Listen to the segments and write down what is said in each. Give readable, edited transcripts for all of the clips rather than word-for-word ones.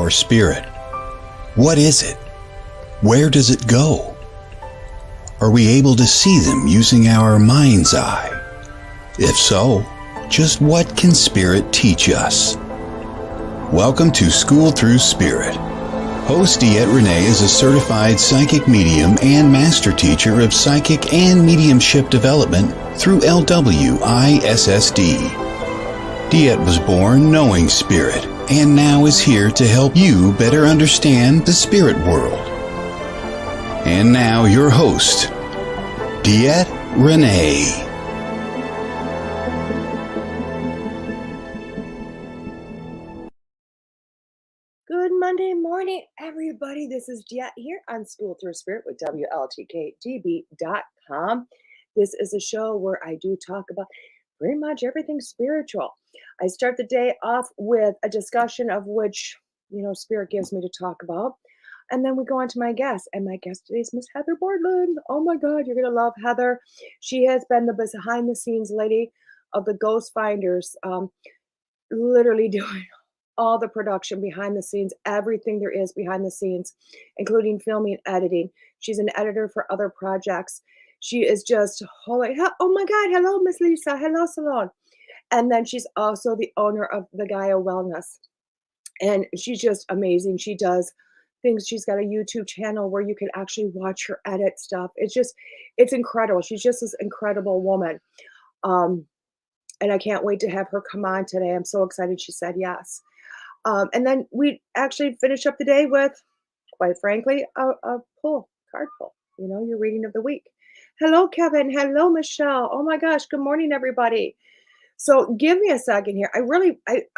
our spirit? What is it? Where does it go? Are we able to see them using our mind's eye? If so, just what can spirit teach us? Welcome to School Thru Spirit. Host DeEtte Ranae is a certified psychic medium and master teacher of psychic and mediumship development through LWISSD. DeEtte was born knowing spirit and now is here to help you better understand the spirit world. And now your host, DeEtte Ranae. Good Monday morning, everybody. This is DeEtte here on School Thru Spirit with WLTK-DB.com. This is a show where I do talk about pretty much everything spiritual. I start the day off with a discussion of which, Spirit gives me to talk about. And then we go on to my guest. And my guest today is Miss Heather Bordelean. Oh my God, you're going to love Heather. She has been the behind the scenes lady of the Ghost Finders, literally doing all the production behind the scenes, everything there is behind the scenes, including filming and editing. She's an editor for other projects. She is just, oh my God, hello, Miss Lisa, hello, Salon. And then she's also the owner of the Gaia Wellness. And she's just amazing. She does things. She's got a YouTube channel where you can actually watch her edit stuff. It's incredible. She's just this incredible woman. And I can't wait to have her come on today. I'm so excited she said yes. And then we actually finish up the day with, quite frankly, a card pull, your reading of the week. Hello, Kevin. Hello, Michelle. Oh my gosh. Good morning, everybody. So give me a second here. I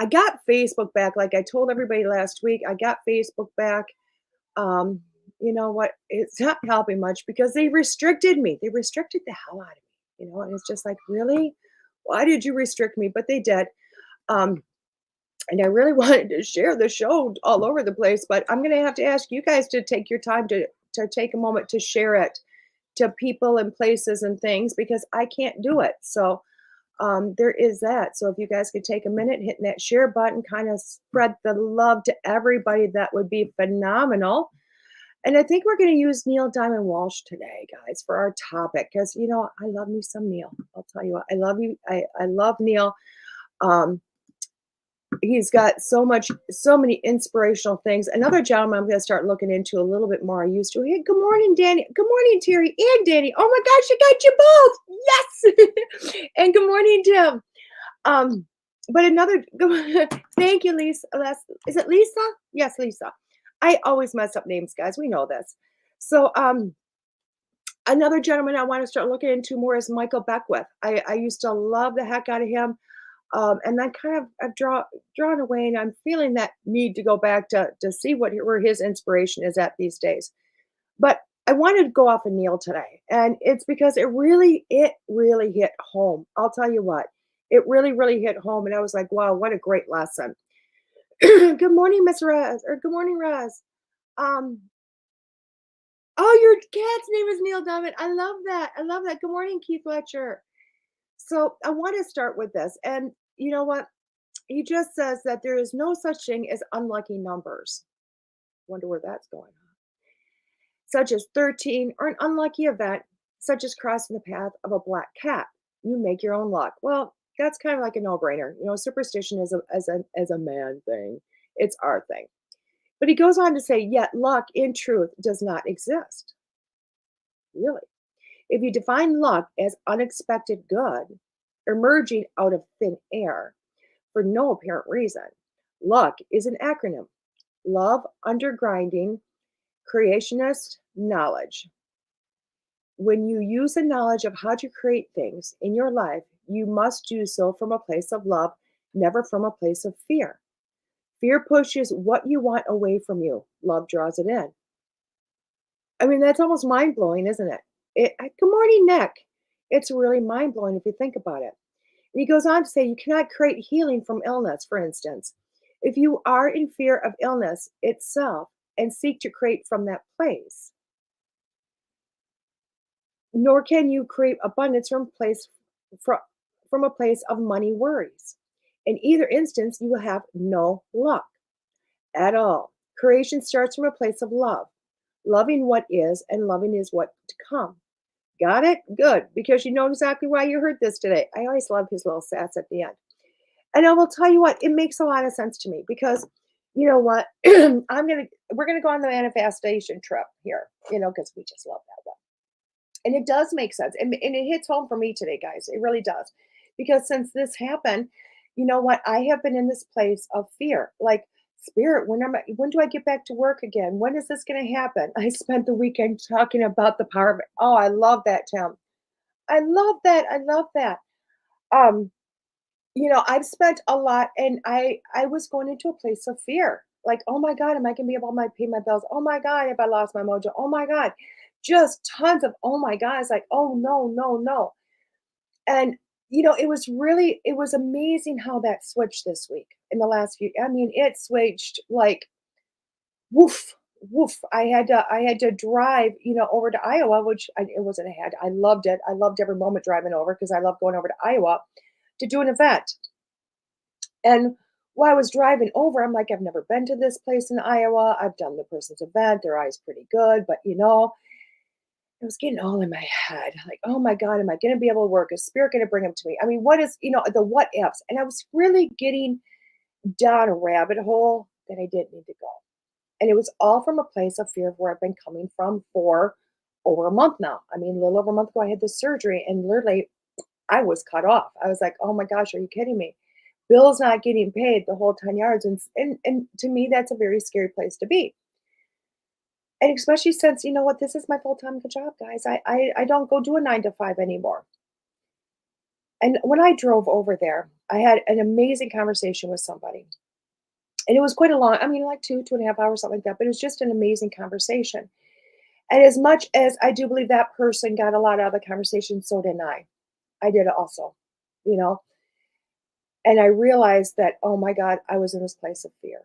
got Facebook back. Like I told everybody last week, I got Facebook back. You know what? It's not helping much because they restricted me. They restricted the hell out of me, and it's just like, really? Why did you restrict me? But they did. And I really wanted to share the show all over the place, but I'm going to have to ask you guys to take your time to take a moment to share it to people and places and things because I can't do it. So there is that. So if you guys could take a minute, hitting that share button, kind of spread the love to everybody, that would be phenomenal. And I think we're going to use Neil Diamond Walsh today, guys, for our topic because, I love me some Neil. I'll tell you what, I love you. I love Neil. He's got so many inspirational things. Another gentleman I'm going to start looking into a little bit more. I used to. Hey, good morning, Danny. Good morning, Terry and Danny. Oh my gosh, I got you both. Yes. And good morning, Tim. But thank you, Lisa. Is it Lisa? Yes, Lisa. I always mess up names, guys. We know this. So, another gentleman I want to start looking into more is Michael Beckwith. I used to love the heck out of him. And then kind of I've drawn away, and I'm feeling that need to go back to see where his inspiration is at these days. But I wanted to go off of Neil today, and it's because it really hit home. I'll tell you what, it really hit home, and I was like, wow, what a great lesson. Good morning, Miss Raz, or good morning, Raz. Oh, your cat's name is Neil Diamond. I love that. Good morning, Keith Fletcher. So I want to start with this. And you know what? He just says that there is no such thing as unlucky numbers. Wonder where that's going on. Such as 13 or an unlucky event, such as crossing the path of a black cat. You make your own luck. Well, that's kind of like a no-brainer. Superstition is a man thing. It's our thing. But he goes on to say, yet luck in truth does not exist. Really? If you define luck as unexpected good, emerging out of thin air for no apparent reason, luck is an acronym. Love, undergrinding, creationist knowledge. When you use the knowledge of how to create things in your life, you must do so from a place of love, never from a place of fear. Fear pushes what you want away from you. Love draws it in. I mean, that's almost mind-blowing, isn't it? Good morning, Nick. It's really mind-blowing if you think about it. And he goes on to say, you cannot create healing from illness, for instance. If you are in fear of illness itself and seek to create from that place, nor can you create abundance from a place of money worries. In either instance, you will have no luck at all. Creation starts from a place of love, loving what is, and loving is what to come. Got it? Good, because you know exactly why you heard this today. I always love his little sass at the end. And I will tell you what, it makes a lot of sense to me because you know what? We're gonna go on the manifestation trip here, because we just love that one. And it does make sense. And it hits home for me today, guys. It really does. Because since this happened, you know what? I have been in this place of fear. Like, spirit, when do I get back to work again? When is this gonna happen? I spent the weekend talking about the power of it. Oh, I love that, Tim. I love that. I love that. Um, I've spent a lot and I was going into a place of fear. Like, oh my God, am I gonna be able to pay my bills? Oh my God, if I lost my mojo, oh my God. Just tons of oh my God. It's like, oh no, no, no. And it was amazing how that switched this week in the last few. I mean, it switched like woof, woof. I had to drive, over to Iowa, which it wasn't a had. I loved it. I loved every moment driving over because I love going over to Iowa to do an event. And while I was driving over, I'm like, I've never been to this place in Iowa. I've done the person's event. Their eye's pretty good, but it was getting all in my head. Like, oh my God, am I going to be able to work? Is spirit going to bring them to me? I mean, what is, the what ifs? And I was really getting down a rabbit hole that I didn't need to go. And it was all from a place of fear of where I've been coming from for over a month now. I mean, a little over a month ago, I had this surgery and literally I was cut off. I was like, oh my gosh, are you kidding me? Bills not getting paid, the whole 10 yards. And to me, that's a very scary place to be. And especially since, you know what, this is my full-time job, guys. I don't go do a 9 to 5 anymore. And when I drove over there, I had an amazing conversation with somebody. And it was quite a long, I mean, like 2.5 hours, something like that, but it was just an amazing conversation. And as much as I do believe that person got a lot out of the conversation, so did I. I did also, you know. And I realized that, oh my God, I was in this place of fear.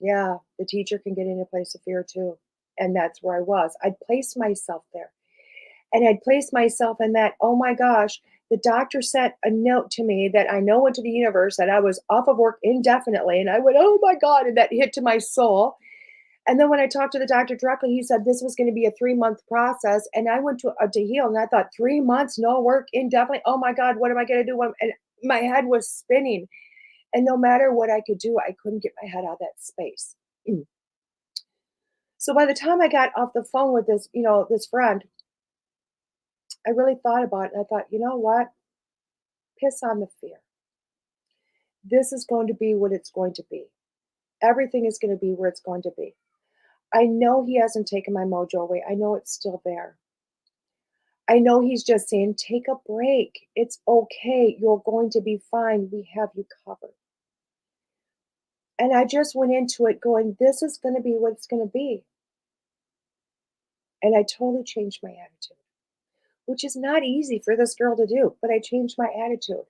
Yeah, the teacher can get in a place of fear too. And that's where I was. I'd placed myself there. And I'd placed myself in that, oh my gosh, the doctor sent a note to me that I know went to the universe that I was off of work indefinitely. And I went, oh my God, and that hit to my soul. And then when I talked to the doctor directly, he said this was going to be a 3-month process. And I went to heal and I thought, 3 months, no work indefinitely. Oh my God, what am I going to do? And my head was spinning. And no matter what I could do, I couldn't get my head out of that space. So by the time I got off the phone with this friend, I really thought about it. And I thought, you know what? Piss on the fear. This is going to be what it's going to be. Everything is going to be where it's going to be. I know he hasn't taken my mojo away. I know it's still there. I know he's just saying, take a break. It's okay. You're going to be fine. We have you covered. And I just went into it going, this is going to be what it's going to be. And I totally changed my attitude, which is not easy for this girl to do, but I changed my attitude.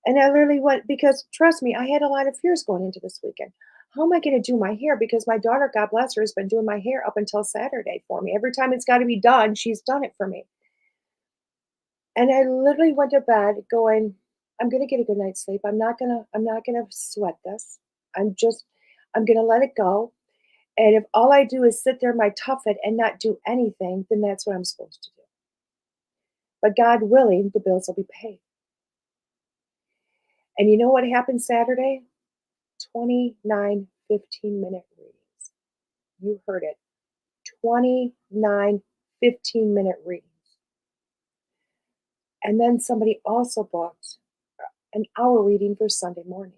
And I literally went, because trust me, I had a lot of fears going into this weekend. How am I going to do my hair? Because my daughter, God bless her, has been doing my hair up until Saturday for me. Every time it's got to be done, she's done it for me. And I literally went to bed going, I'm going to get a good night's sleep. I'm not going to sweat this. I'm going to let it go. And if all I do is sit there, my tough it and not do anything, then that's what I'm supposed to do. But God willing, the bills will be paid. And you know what happened Saturday? 29 15-minute readings. You heard it. 29 15-minute readings. And then somebody also booked an hour reading for Sunday morning.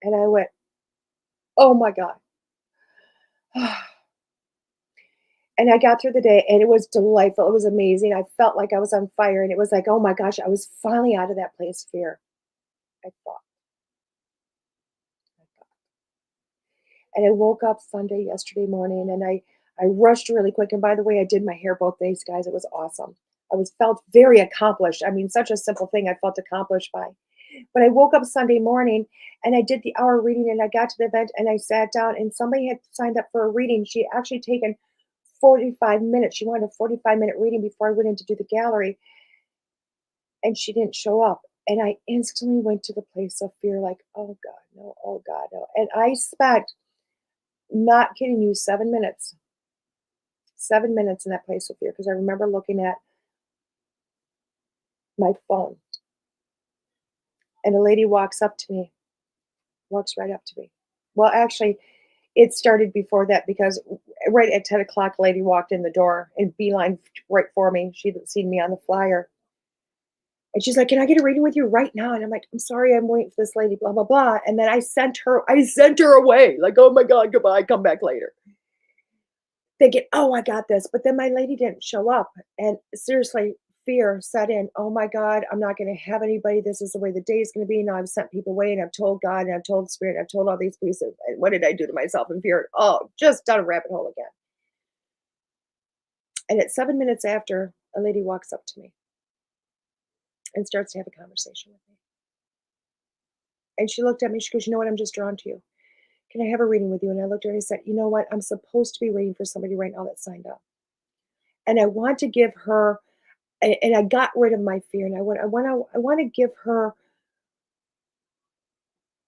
And I went, oh my God. And I got through the day and it was delightful. It was amazing. I felt like I was on fire. And it was like, oh my gosh, I was finally out of that place of fear. I thought. And I woke up Sunday yesterday morning and I rushed really quick. And by the way, I did my hair both days, guys. It was awesome. I felt very accomplished. I mean, such a simple thing I felt accomplished by. But I woke up Sunday morning and I did the hour reading and I got to the event and I sat down and somebody had signed up for a reading. She had actually taken 45 minutes. She wanted a 45-minute reading before I went in to do the gallery. And she didn't show up. And I instantly went to the place of fear, like, oh God, no, oh God, no. And I spent Not kidding you, 7 minutes. 7 minutes in that place of fear, because I remember looking at my phone, and a lady walks right up to me. Well, actually, it started before that because right at 10 o'clock, a lady walked in the door and beeline right for me. She'd seen me on the flyer. And she's like, "Can I get a reading with you right now?" And I'm like, "I'm sorry, I'm waiting for this lady, blah, blah, blah." And then I sent her away. Like, "Oh my God, goodbye, come back later." Thinking, "Oh, I got this." But then my lady didn't show up. And seriously, fear set in. Oh my God, I'm not going to have anybody. This is the way the day is going to be. Now I've sent people away and I've told God and I've told Spirit, I've told all these pieces. And what did I do to myself in fear? Oh, just down a rabbit hole again. And at 7 minutes after, a lady walks up to me and starts to have a conversation with me. And she looked at me. She goes, "You know what? I'm just drawn to you. Can I have a reading with you?" And I looked at her and I said, "You know what? I'm supposed to be waiting for somebody right now that signed up. And I want to give her," and I got rid of my fear. And I want to give her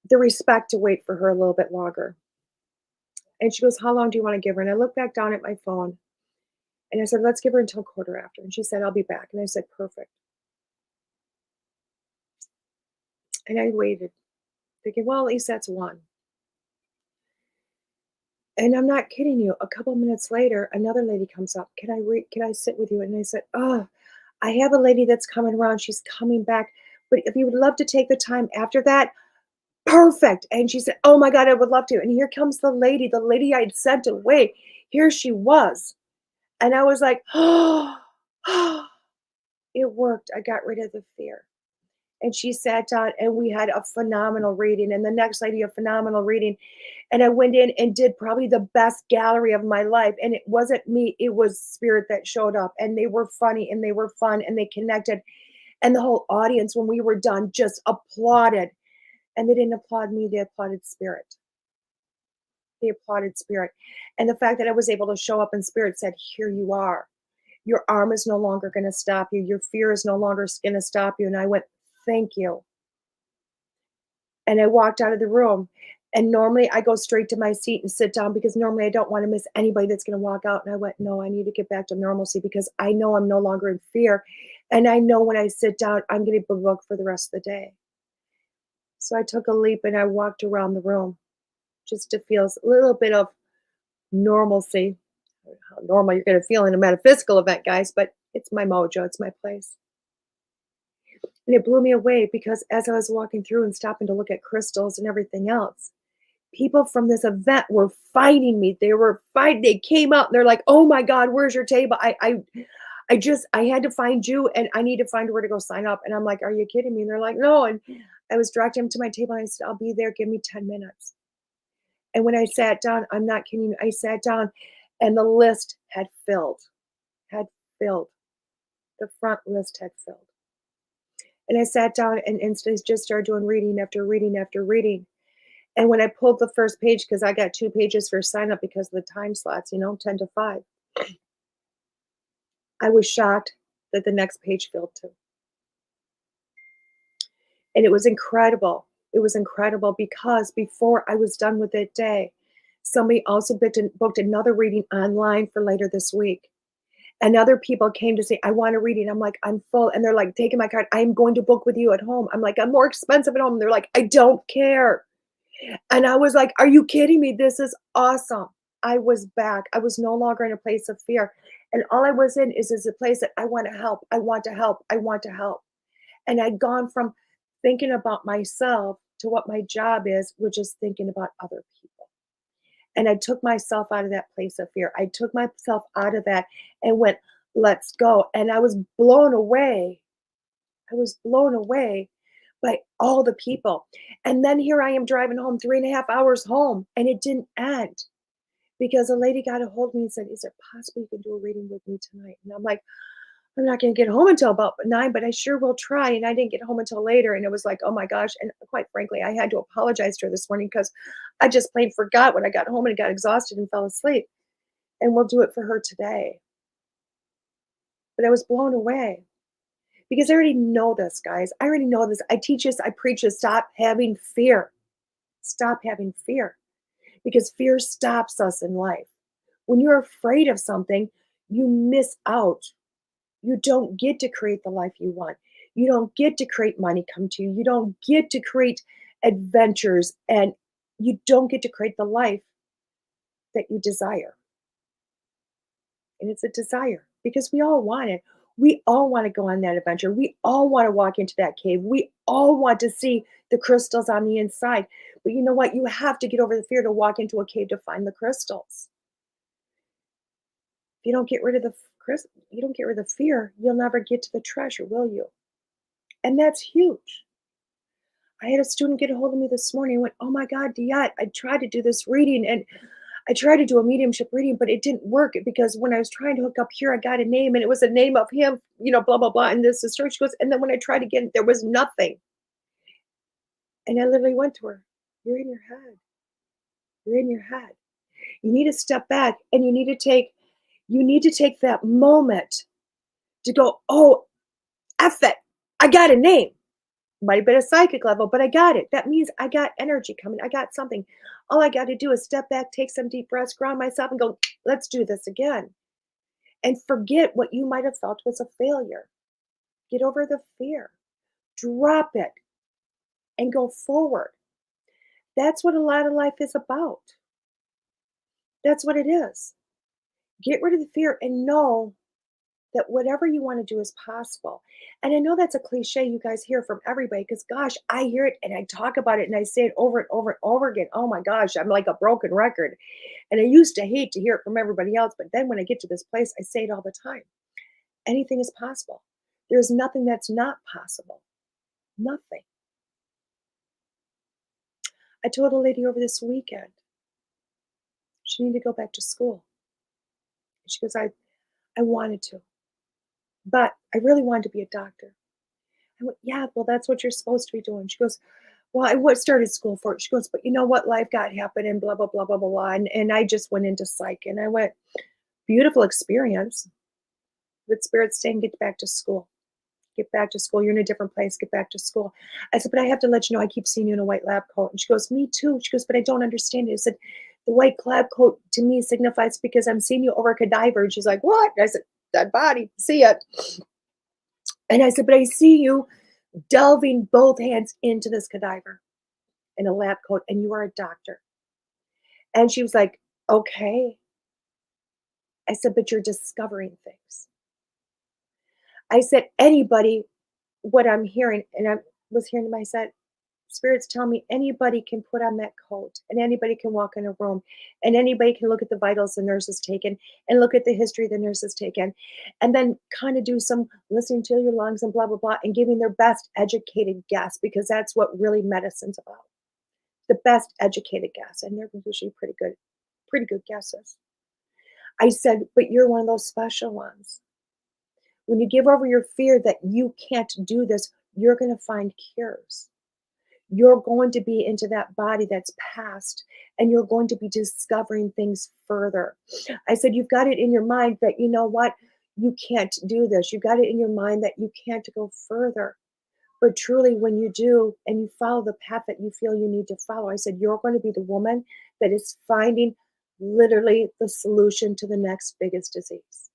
the respect to wait for her a little bit longer. And she goes, "How long do you want to give her?" And I looked back down at my phone and I said, "Let's give her until quarter after." And she said, "I'll be back." And I said, "Perfect." And I waited, thinking, well, at least that's one. And I'm not kidding you. A couple minutes later, another lady comes up. Can I sit with you?" And I said, "Oh, I have a lady that's coming around. She's coming back. But if you would love to take the time after that, perfect." And she said, "Oh my God, I would love to." And here comes the lady I'd sent away. Here she was. And I was like, "Oh, it worked. I got rid of the fear." And she sat down and we had a phenomenal reading. And the next lady, a phenomenal reading. And I went in and did probably the best gallery of my life. And it wasn't me, it was Spirit that showed up. And they were funny and they were fun and they connected. And the whole audience, when we were done, just applauded. And they didn't applaud me, they applauded Spirit. They applauded Spirit. And the fact that I was able to show up and Spirit said, "Here you are. Your arm is no longer going to stop you. Your fear is no longer going to stop you." And I went, "Thank you." And I walked out of the room. And normally I go straight to my seat and sit down because normally I don't want to miss anybody that's going to walk out. And I went, "No, I need to get back to normalcy because I know I'm no longer in fear. And I know when I sit down, I'm going to be booked for the rest of the day." So I took a leap and I walked around the room just to feel a little bit of normalcy. I don't know how normal you're going to feel in a metaphysical event, guys, but it's my mojo, it's my place. And it blew me away because as I was walking through and stopping to look at crystals and everything else, people from this event were fighting me. They were fighting. They came out and they're like, "Oh my God, where's your table? I had to find you and I need to find where to go sign up." And I'm like, "Are you kidding me?" And they're like, "No." And I was directing them to my table and I said, "I'll be there. Give me 10 minutes." And when I sat down, I'm not kidding you, I sat down and the list had filled. The front list had filled. And I sat down and just started doing reading after reading after reading. And when I pulled the first page, because I got 2 pages for sign up because of the time slots, 10 to 5, I was shocked that the next page filled too. And it was incredible. It was incredible because before I was done with that day, somebody also booked another reading online for later this week. And other people came to say, "I want a reading." I'm like, "I'm full." And they're like, "Taking my card. I'm going to book with you at home." I'm like, "I'm more expensive at home." And they're like, "I don't care." And I was like, "Are you kidding me? This is awesome." I was back. I was no longer in a place of fear. And all I was in is a place that I want to help. I want to help. I want to help. And I'd gone from thinking about myself to what my job is, which is thinking about other people. And I took myself out of that place of fear. I took myself out of that and went, "Let's go." And I was blown away. I was blown away by all the people. And then here I am driving home 3.5 hours home, and it didn't end because a lady got a hold of me and said, "Is it possible you can do a reading with me tonight?" And I'm like, "I'm not going to get home until about 9, but I sure will try." And I didn't get home until later. And it was like, oh my gosh. And quite frankly, I had to apologize to her this morning because I just plain forgot when I got home and got exhausted and fell asleep. And we'll do it for her today. But I was blown away because I already know this, guys. I already know this. I teach this, I preach this. Stop having fear. Stop having fear. because fear stops us in life. When you're afraid of something, you miss out. You don't get to create the life you want. You don't get to create money come to you. You don't get to create adventures, and you don't get to create the life that you desire. And it's a desire because we all want it. We all want to go on that adventure. We all want to walk into that cave. We all want to see the crystals on the inside. But you know what? You have to get over the fear to walk into a cave to find the crystals. If you don't get rid of you don't get rid of the fear, you'll never get to the treasure, will you? And that's huge. I had a student get a hold of me this morning and went, "Oh my God, DeEtte, I tried to do this reading and I tried to do a mediumship reading, but it didn't work because when I was trying to hook up here, I got a name and it was a name of him, blah, blah, blah. And this is her." She goes, "And then when I tried again, there was nothing." And I literally went to her, "You're in your head. You're in your head. You need to step back and you need to take that moment to go, oh, F it. I got a name. Might have been a psychic level, but I got it. That means I got energy coming. I got something. All I got to do is step back, take some deep breaths, ground myself, and go, let's do this again." And forget what you might have felt was a failure. Get over the fear. Drop it and go forward. That's what a lot of life is about. That's what it is. Get rid of the fear and know that whatever you want to do is possible. And I know that's a cliche you guys hear from everybody because, gosh, I hear it and I talk about it and I say it over and over and over again. Oh my gosh, I'm like a broken record. And I used to hate to hear it from everybody else. But then when I get to this place, I say it all the time. Anything is possible. There's nothing that's not possible. Nothing. I told a lady over this weekend, she needed to go back to school. She goes, I wanted to, but I really wanted to be a doctor. I went, "Yeah, well, that's what you're supposed to be doing." She goes, "Well, I started school for it." She goes, "But you know what? Life got happened and blah, blah, blah, blah, blah, blah." And I just went into psych. And I went, "Beautiful experience. But Spirit's saying, get back to school. Get back to school. You're in a different place. Get back to school." I said, "But I have to let you know, I keep seeing you in a white lab coat." And she goes, "Me too." She goes, "But I don't understand it." I said, "The white lab coat to me signifies because I'm seeing you over a cadaver." And she's like, "What?" And I said, "Dead body. See it." And I said, "But I see you delving both hands into this cadaver in a lab coat, and you are a doctor." And she was like, "Okay." I said, "But you're discovering things." I said, "Anybody," what I'm hearing, and I was hearing to myself, Spirit's telling me anybody can put on that coat and anybody can walk in a room and anybody can look at the vitals the nurse has taken and look at the history the nurse has taken and then kind of do some listening to your lungs and blah, blah, blah, and giving their best educated guess because that's what really medicine's about. The best educated guess. And they're usually pretty good guesses. I said, "But you're one of those special ones. When you give over your fear that you can't do this, you're going to find cures. You're going to be into that body that's past and you're going to be discovering things further." I said, "You've got it in your mind that, you know what, you can't do this. You've got it in your mind that you can't go further. But truly, when you do and you follow the path that you feel you need to follow," I said, "you're going to be the woman that is finding literally the solution to the next biggest disease.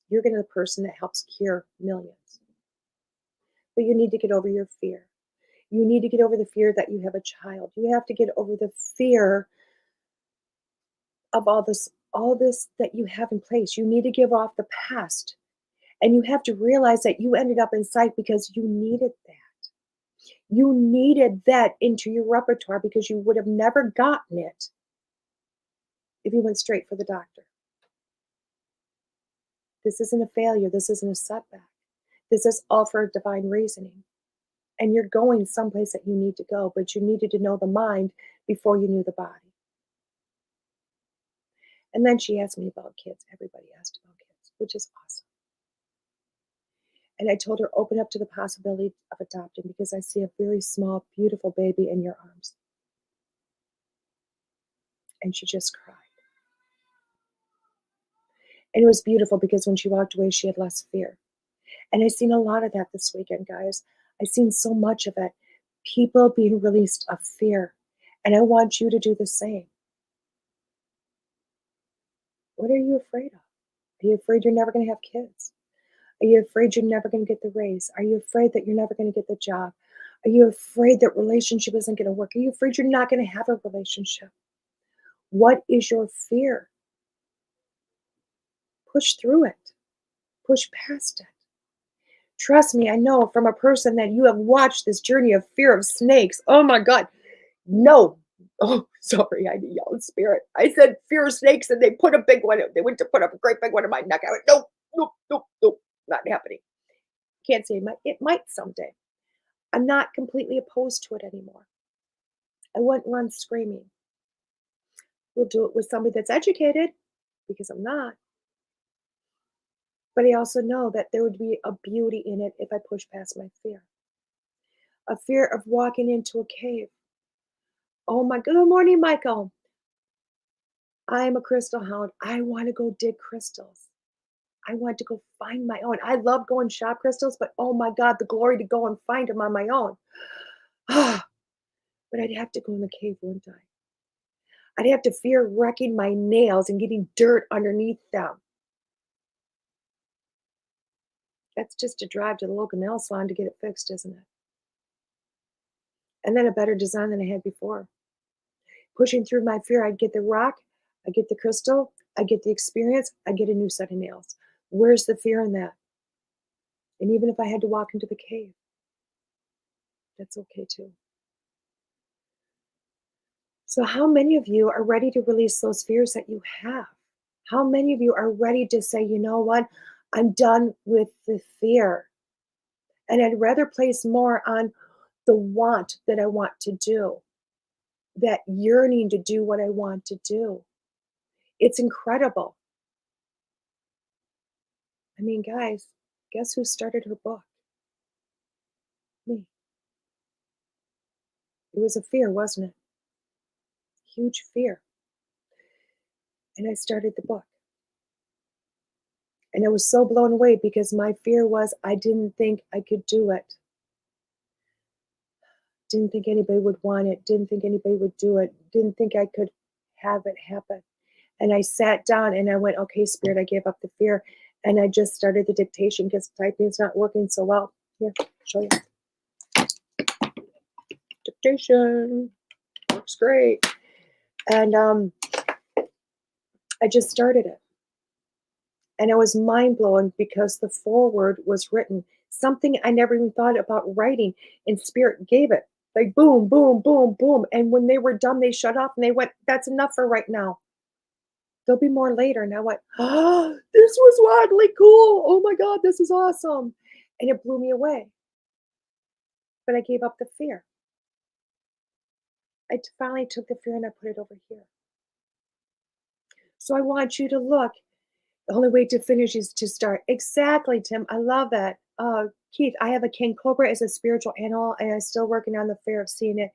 You're going to be the person that helps cure millions. But you need to get over your fear. You need to get over the fear that you have a child. You have to get over the fear of all this that you have in place. You need to give off the past. And you have to realize that you ended up in psych because you needed that. You needed that into your repertoire because you would have never gotten it if you went straight for the doctor. This isn't a failure. This isn't a setback. This is all for divine reasoning. And you're going someplace that you need to go, but you needed to know the mind before you knew the body. And then she asked me about kids. Everybody asked about kids, which is awesome. And I told her, open up to the possibility of adopting because I see a very small, beautiful baby in your arms. And she just cried. And it was beautiful because when she walked away, she had less fear. And I've seen a lot of that this weekend, guys. I've seen so much of it. People being released of fear. And I want you to do the same. What are you afraid of? Are you afraid you're never going to have kids? Are you afraid you're never going to get the raise? Are you afraid that you're never going to get the job? Are you afraid that relationship isn't going to work? Are you afraid you're not going to have a relationship? What is your fear? Push through it. Push past it. Trust me, I know from a person that you have watched this journey of fear of snakes. Oh my God. No. Oh, sorry, I yelled spirit. I said fear of snakes, and they put a big one. They went to put up a great big one in my neck. I went, nope, nope, nope, nope, not happening. Can't say it might someday. I'm not completely opposed to it anymore. I wouldn't run screaming. We'll do it with somebody that's educated, because I'm not. But I also know that there would be a beauty in it if I push past my fear. A fear of walking into a cave. Oh my, good morning, Michael. I'm a crystal hound. I want to go dig crystals. I want to go find my own. I love going shop crystals, but oh my God, the glory to go and find them on my own. But I'd have to go in the cave, wouldn't I? I'd have to fear wrecking my nails and getting dirt underneath them. That's just a drive to the local nail salon to get it fixed, isn't it? And then a better design than I had before. Pushing through my fear, I'd get the rock, I get the crystal, I get the experience, I get a new set of nails. Where's the fear in that? And even if I had to walk into the cave, that's okay too. So how many of you are ready to release those fears that you have? How many of you are ready to say, you know what? I'm done with the fear. And I'd rather place more on the want that I want to do, that yearning to do what I want to do. It's incredible. I mean, guys, guess who started her book? Me. It was a fear, wasn't it? Huge fear. And I started the book. And I was so blown away because my fear was I didn't think I could do it. Didn't think anybody would want it. Didn't think anybody would do it. Didn't think I could have it happen. And I sat down and I went, okay, Spirit, I gave up the fear. And I just started the dictation because typing's not working so well. Here, I'll show you. Dictation. Works great. And I just started it. And I was mind blown because the foreword was written, something I never even thought about writing, and Spirit gave it. Like boom, boom, boom, boom. And when they were done, they shut off and they went, that's enough for right now. There'll be more later. And I went, oh, this was wildly cool. Oh my God, this is awesome. And it blew me away. But I gave up the fear. I finally took the fear and I put it over here. So I want you to look. The only way to finish is to start. Exactly, Tim. I love that. Keith, I have a king cobra as a spiritual animal, and I'm still working on the fear of seeing it.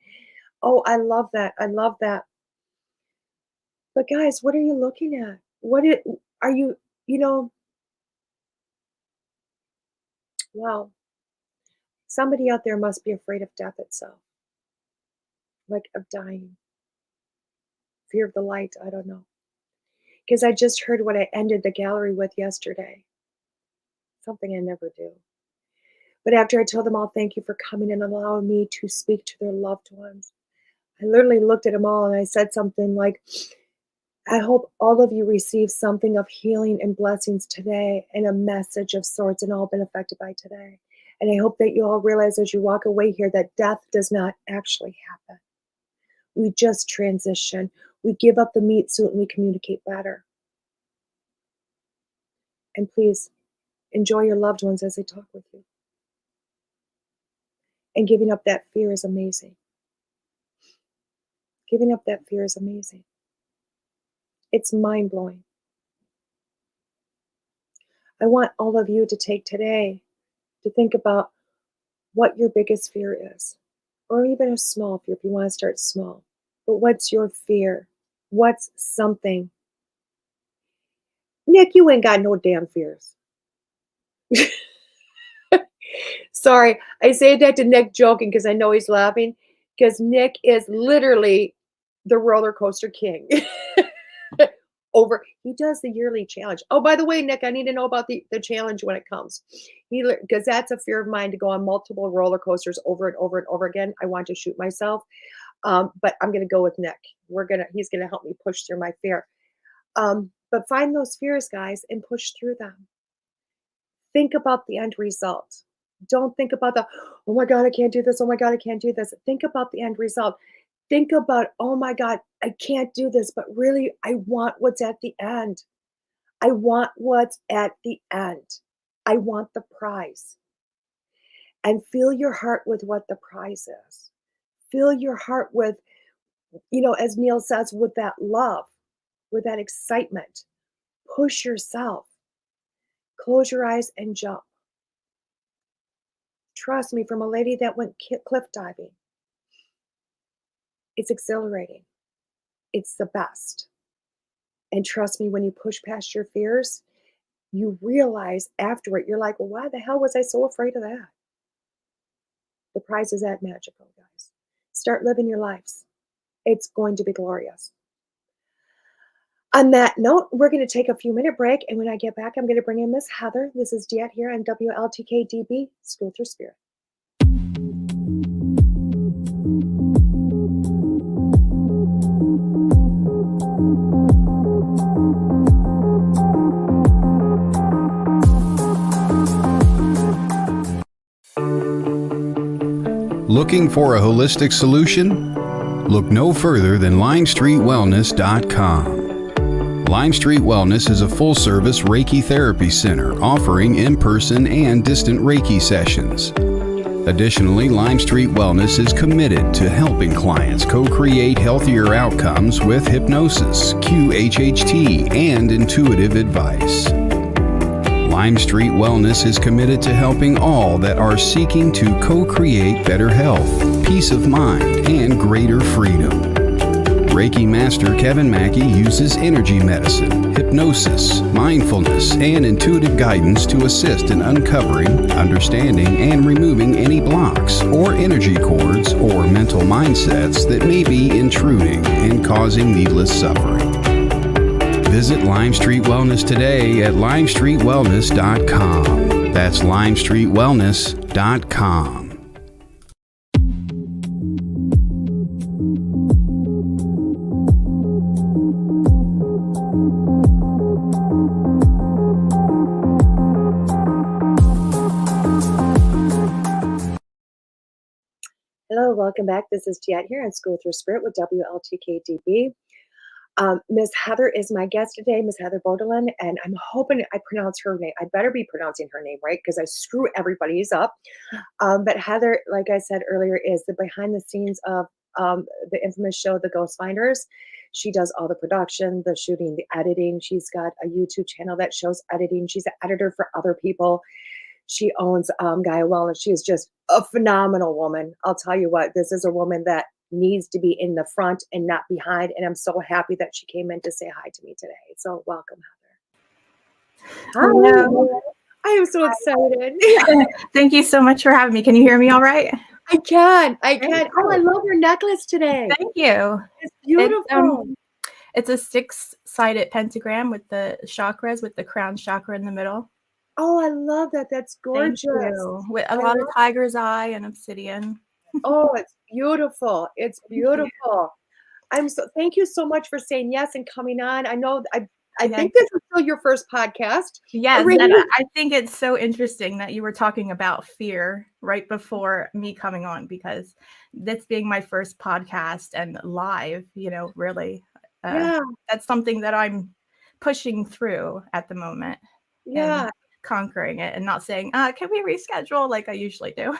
Oh, I love that. I love that. But guys, what are you looking at? Are you, wow. Somebody out there must be afraid of death itself. Like of dying. Fear of the light, I don't know. Because I just heard what I ended the gallery with yesterday. Something I never do. But after I told them all, thank you for coming and allowing me to speak to their loved ones, I literally looked at them all and I said something like, I hope all of you receive something of healing and blessings today and a message of sorts and all been affected by today. And I hope that you all realize as you walk away here that death does not actually happen. We just transition. We give up the meat suit and we communicate better. And please enjoy your loved ones as they talk with you. And giving up that fear is amazing. Giving up that fear is amazing. It's mind-blowing. I want all of you to take today to think about what your biggest fear is, or even a small fear if you want to start small. But what's your fear? What's something? Nick, you ain't got no damn fears. Sorry, I say that to Nick joking because I know he's laughing, because Nick is literally the roller coaster king. He does the yearly challenge. Oh, by the way, Nick, I need to know about the challenge when it comes. Because that's a fear of mine, to go on multiple roller coasters over and over and over again. I want to shoot myself. But I'm going to go with Nick. He's going to help me push through my fear. But find those fears, guys, and push through them. Think about the end result. Don't think about oh my God, I can't do this. Oh my God, I can't do this. Think about the end result. Think about, oh my God, I can't do this, but really, I want what's at the end. I want what's at the end. I want the prize. And fill your heart with what the prize is. Fill your heart with, as Neil says, with that love, with that excitement. Push yourself. Close your eyes and jump. Trust me, from a lady that went cliff diving, it's exhilarating. It's the best. And trust me, when you push past your fears, you realize after it, you're like, well, why the hell was I so afraid of that? The prize is that magical, guys. Start living your lives. It's going to be glorious. On that note, we're going to take a few-minute break. And when I get back, I'm going to bring in Miss Heather. This is DeEtte here on WLTK-DB, School Through Spirit. Looking for a holistic solution? Look no further than LimestreetWellness.com. Lime Street Wellness is a full-service Reiki therapy center offering in-person and distant Reiki sessions. Additionally, Lime Street Wellness is committed to helping clients co-create healthier outcomes with hypnosis, QHHT, and intuitive advice. Lime Street Wellness is committed to helping all that are seeking to co-create better health, peace of mind, and greater freedom. Reiki Master Kevin Mackey uses energy medicine, hypnosis, mindfulness, and intuitive guidance to assist in uncovering, understanding, and removing any blocks or energy cords or mental mindsets that may be intruding and causing needless suffering. Visit Lime Street Wellness today at LimestreetWellness.com. That's LimestreetWellness.com. Hello, welcome back. This is DeEtte here on School Through Spirit with WLTK-DB. Miss Heather is my guest today, Miss Heather Bordelean, and I'm hoping I pronounce her name. I better be pronouncing her name right, because I screw everybody's up. But Heather, like I said earlier, is the behind the scenes of the infamous show, The Ghost Finders. She does all the production, the shooting, the editing. She's got a YouTube channel that shows editing. She's an editor for other people. She owns Gaia Wellness. She is just a phenomenal woman. I'll tell you what, this is a woman that needs to be in the front and not behind. And I'm so happy that she came in to say hi to me today. So welcome, Heather. Hello. I am so excited. Thank you so much for having me. Can you hear me all right? I can. Oh, I love your necklace today. Thank you. It's beautiful. It's a 6-sided pentagram with the chakras, with the crown chakra in the middle. Oh, I love that. That's gorgeous. Thank you. With a lot of tiger's eye and obsidian. Oh, it's beautiful. It's beautiful. Thank you so much for saying yes and coming on. I know I think this is still your first podcast. Yes, and I think it's so interesting that you were talking about fear right before me coming on, because this being my first podcast and live, really, that's something that I'm pushing through at the moment. Yeah. Conquering it and not saying, can we reschedule like I usually do?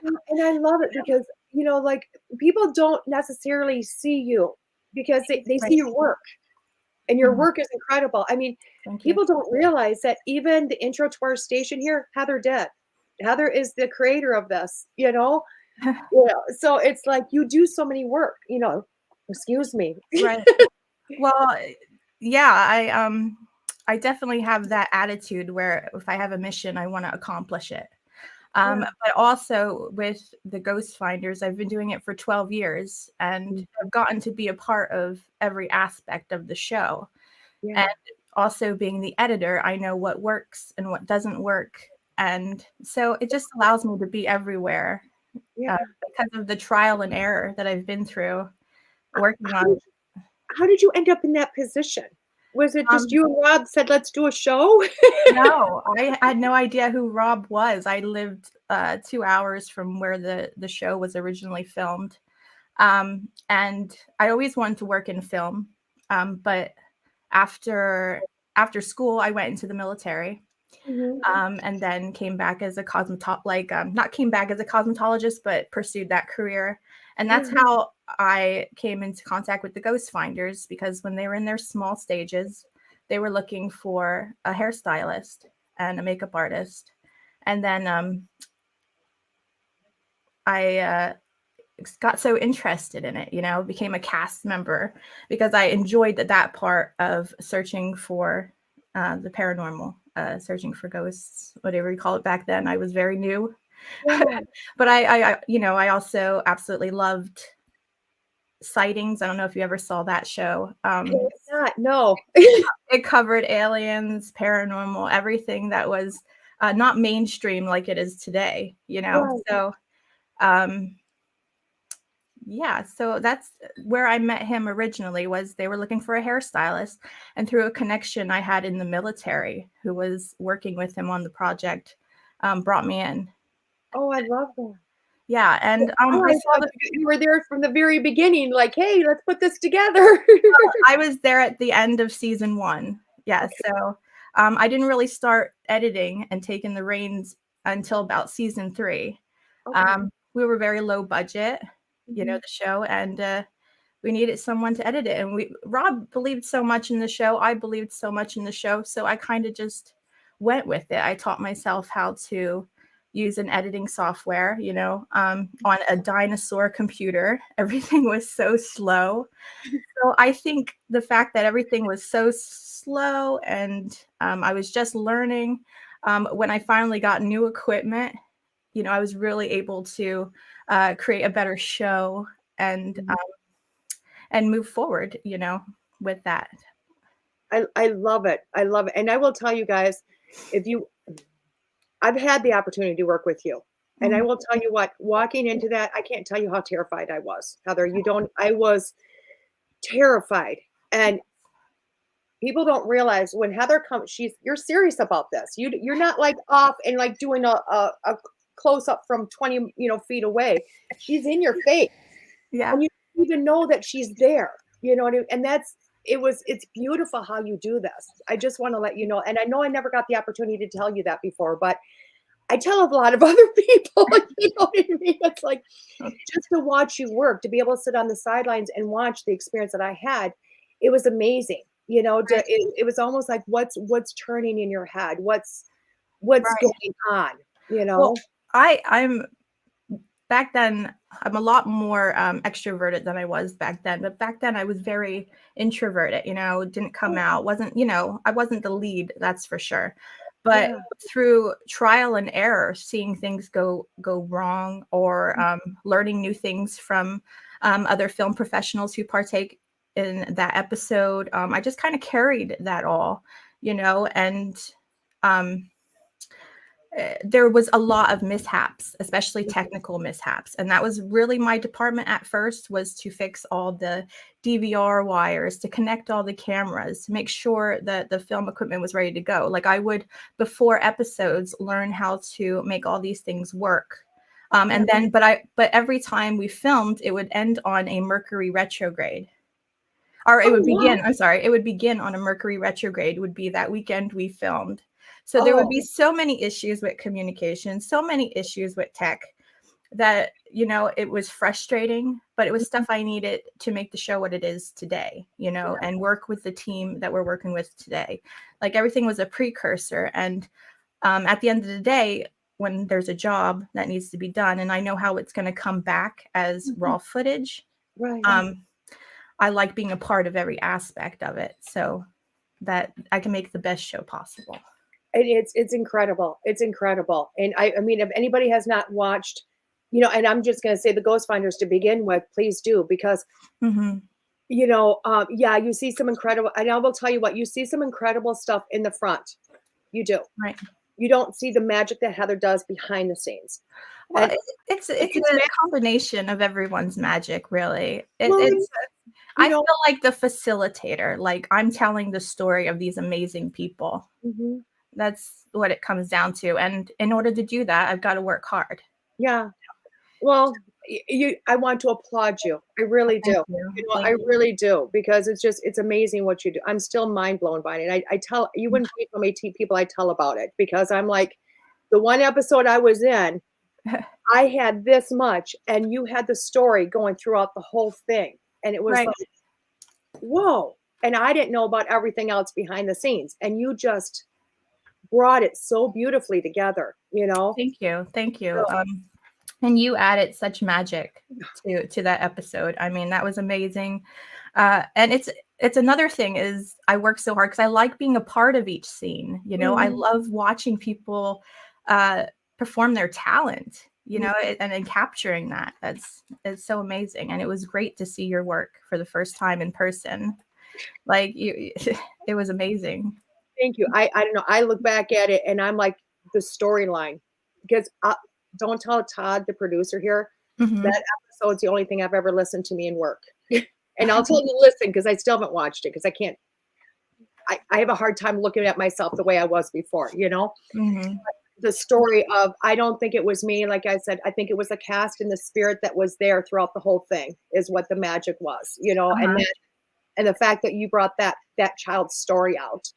And I love it because, like, people don't necessarily see you because they see your work, and your work is incredible. I mean, people don't realize that even the intro to our station here, Heather did. Heather is the creator of this, so it's like you do so many work, excuse me. Right. Well, yeah, I definitely have that attitude where if I have a mission, I want to accomplish it. But also with the Ghost Finders, I've been doing it for 12 years and I've gotten to be a part of every aspect of the show. Yeah. And also being the editor, I know what works and what doesn't work. And so it just allows me to be everywhere because of the trial and error that I've been through working on. How did you end up in that position? Was it just you and Rob said, let's do a show? No, I had no idea who Rob was. I lived 2 hours from where the show was originally filmed. And I always wanted to work in film. But after school, I went into the military. And then came back as a not came back as a cosmetologist, but pursued that career. And that's how I came into contact with the Ghost Finders, because when they were in their small stages, they were looking for a hairstylist and a makeup artist. And then I got so interested in it, became a cast member because I enjoyed that part of searching for the paranormal, searching for ghosts, whatever you call it back then. I was very new. But I also absolutely loved Sightings. I don't know if you ever saw that show. No. It covered aliens, paranormal, everything that was not mainstream like it is today, So so that's where I met him originally. Was they were looking for a hairstylist, and through a connection I had in the military who was working with him on the project, brought me in. Oh, I love that. Yeah, and I saw you were there from the very beginning, like, hey, let's put this together. I was there at the end of season 1. Yeah, okay. So I didn't really start editing and taking the reins until about season 3. Okay. We were very low budget, the show, and we needed someone to edit it. And Rob believed so much in the show. I believed so much in the show. So I kind of just went with it. I taught myself how to use an editing software, on a dinosaur computer. Everything was so slow. So I think the fact that everything was so slow and I was just learning, when I finally got new equipment, I was really able to create a better show and move forward, with that. I love it. I love it. And I will tell you guys, I've had the opportunity to work with you. And I will tell you what, walking into that, I can't tell you how terrified I was. Heather, I was terrified. And people don't realize when Heather comes, you're serious about this. You're not like off and like doing a close up from 20 feet away. She's in your face. Yeah. And you don't even know that she's there. You know what I mean? And it's beautiful how you do this. I just want to let you know. And I know I never got the opportunity to tell you that before, but I tell a lot of other people, you know what I mean? It's like just to watch you work, to be able to sit on the sidelines and watch the experience that I had. It was amazing. It was almost like what's turning in your head, what's going on, Well, I'm back then, I'm a lot more extroverted than I was back then. But back then I was very introverted, didn't come out, wasn't, I wasn't the lead, that's for sure. But through trial and error, seeing things go wrong or learning new things from other film professionals who partake in that episode, I just kind of carried that all, and there was a lot of mishaps, especially technical mishaps. And that was really my department at first, was to fix all the DVR wires, to connect all the cameras, to make sure that the film equipment was ready to go. Like I would, before episodes, learn how to make all these things work. And then, but every time we filmed, it would end on a Mercury retrograde. Or it would begin, it would begin on a Mercury retrograde, would be that weekend we filmed. So there would be so many issues with communication, so many issues with tech that, it was frustrating, but it was stuff I needed to make the show what it is today, and work with the team that we're working with today. Like everything was a precursor. And at the end of the day, when there's a job that needs to be done and I know how it's going to come back as raw footage, I like being a part of every aspect of it so that I can make the best show possible. And it's incredible. It's incredible. And I mean, if anybody has not watched, and I'm just going to say the Ghost Finders to begin with, please do, because Mm-hmm. yeah, you see some incredible, and I will tell you what, you see some incredible stuff in the front. You do. Right. You don't see the magic that Heather does behind the scenes. Well, And it's it's a combination of everyone's magic, really. well, It's you I know, feel like the facilitator, like I'm telling the story of these amazing people. mhm, That's what it comes down to. And in order to do that, I've got to work hard. yeah. Well, I want to applaud you. I really Thank do. you. I Thank you. really do, because it's amazing what you do. I'm still mind blown by it. I tell you, wouldn't believe how many people I tell about it, because I'm like, the one episode I was in, I had this much, and you had the story going throughout the whole thing, and it was Right. like, whoa! And I didn't know about everything else behind the scenes, and you just brought it so beautifully together. Thank you. Thank you. So, And you added such magic to that episode. I mean, that was amazing. And it's another thing is I work so hard because I like being a part of each scene. I mhm, love watching people perform their talent. mhm. And capturing that. It's so amazing. And it was great to see your work for the first time in person. Like you, it was amazing. Thank you. I don't know. I look back at it and I'm like, the storyline, because don't tell Todd, the producer here, Mhm. that episode's the only thing I've ever listened to me in work. And I'll tell you, listen, because I still haven't watched it, because I can't. I have a hard time looking at myself the way I was before. Mhm. The story of, I don't think it was me. Like I said, I think it was the cast and the spirit that was there throughout the whole thing is what the magic was. Uh-huh. And the fact that you brought that child's story out,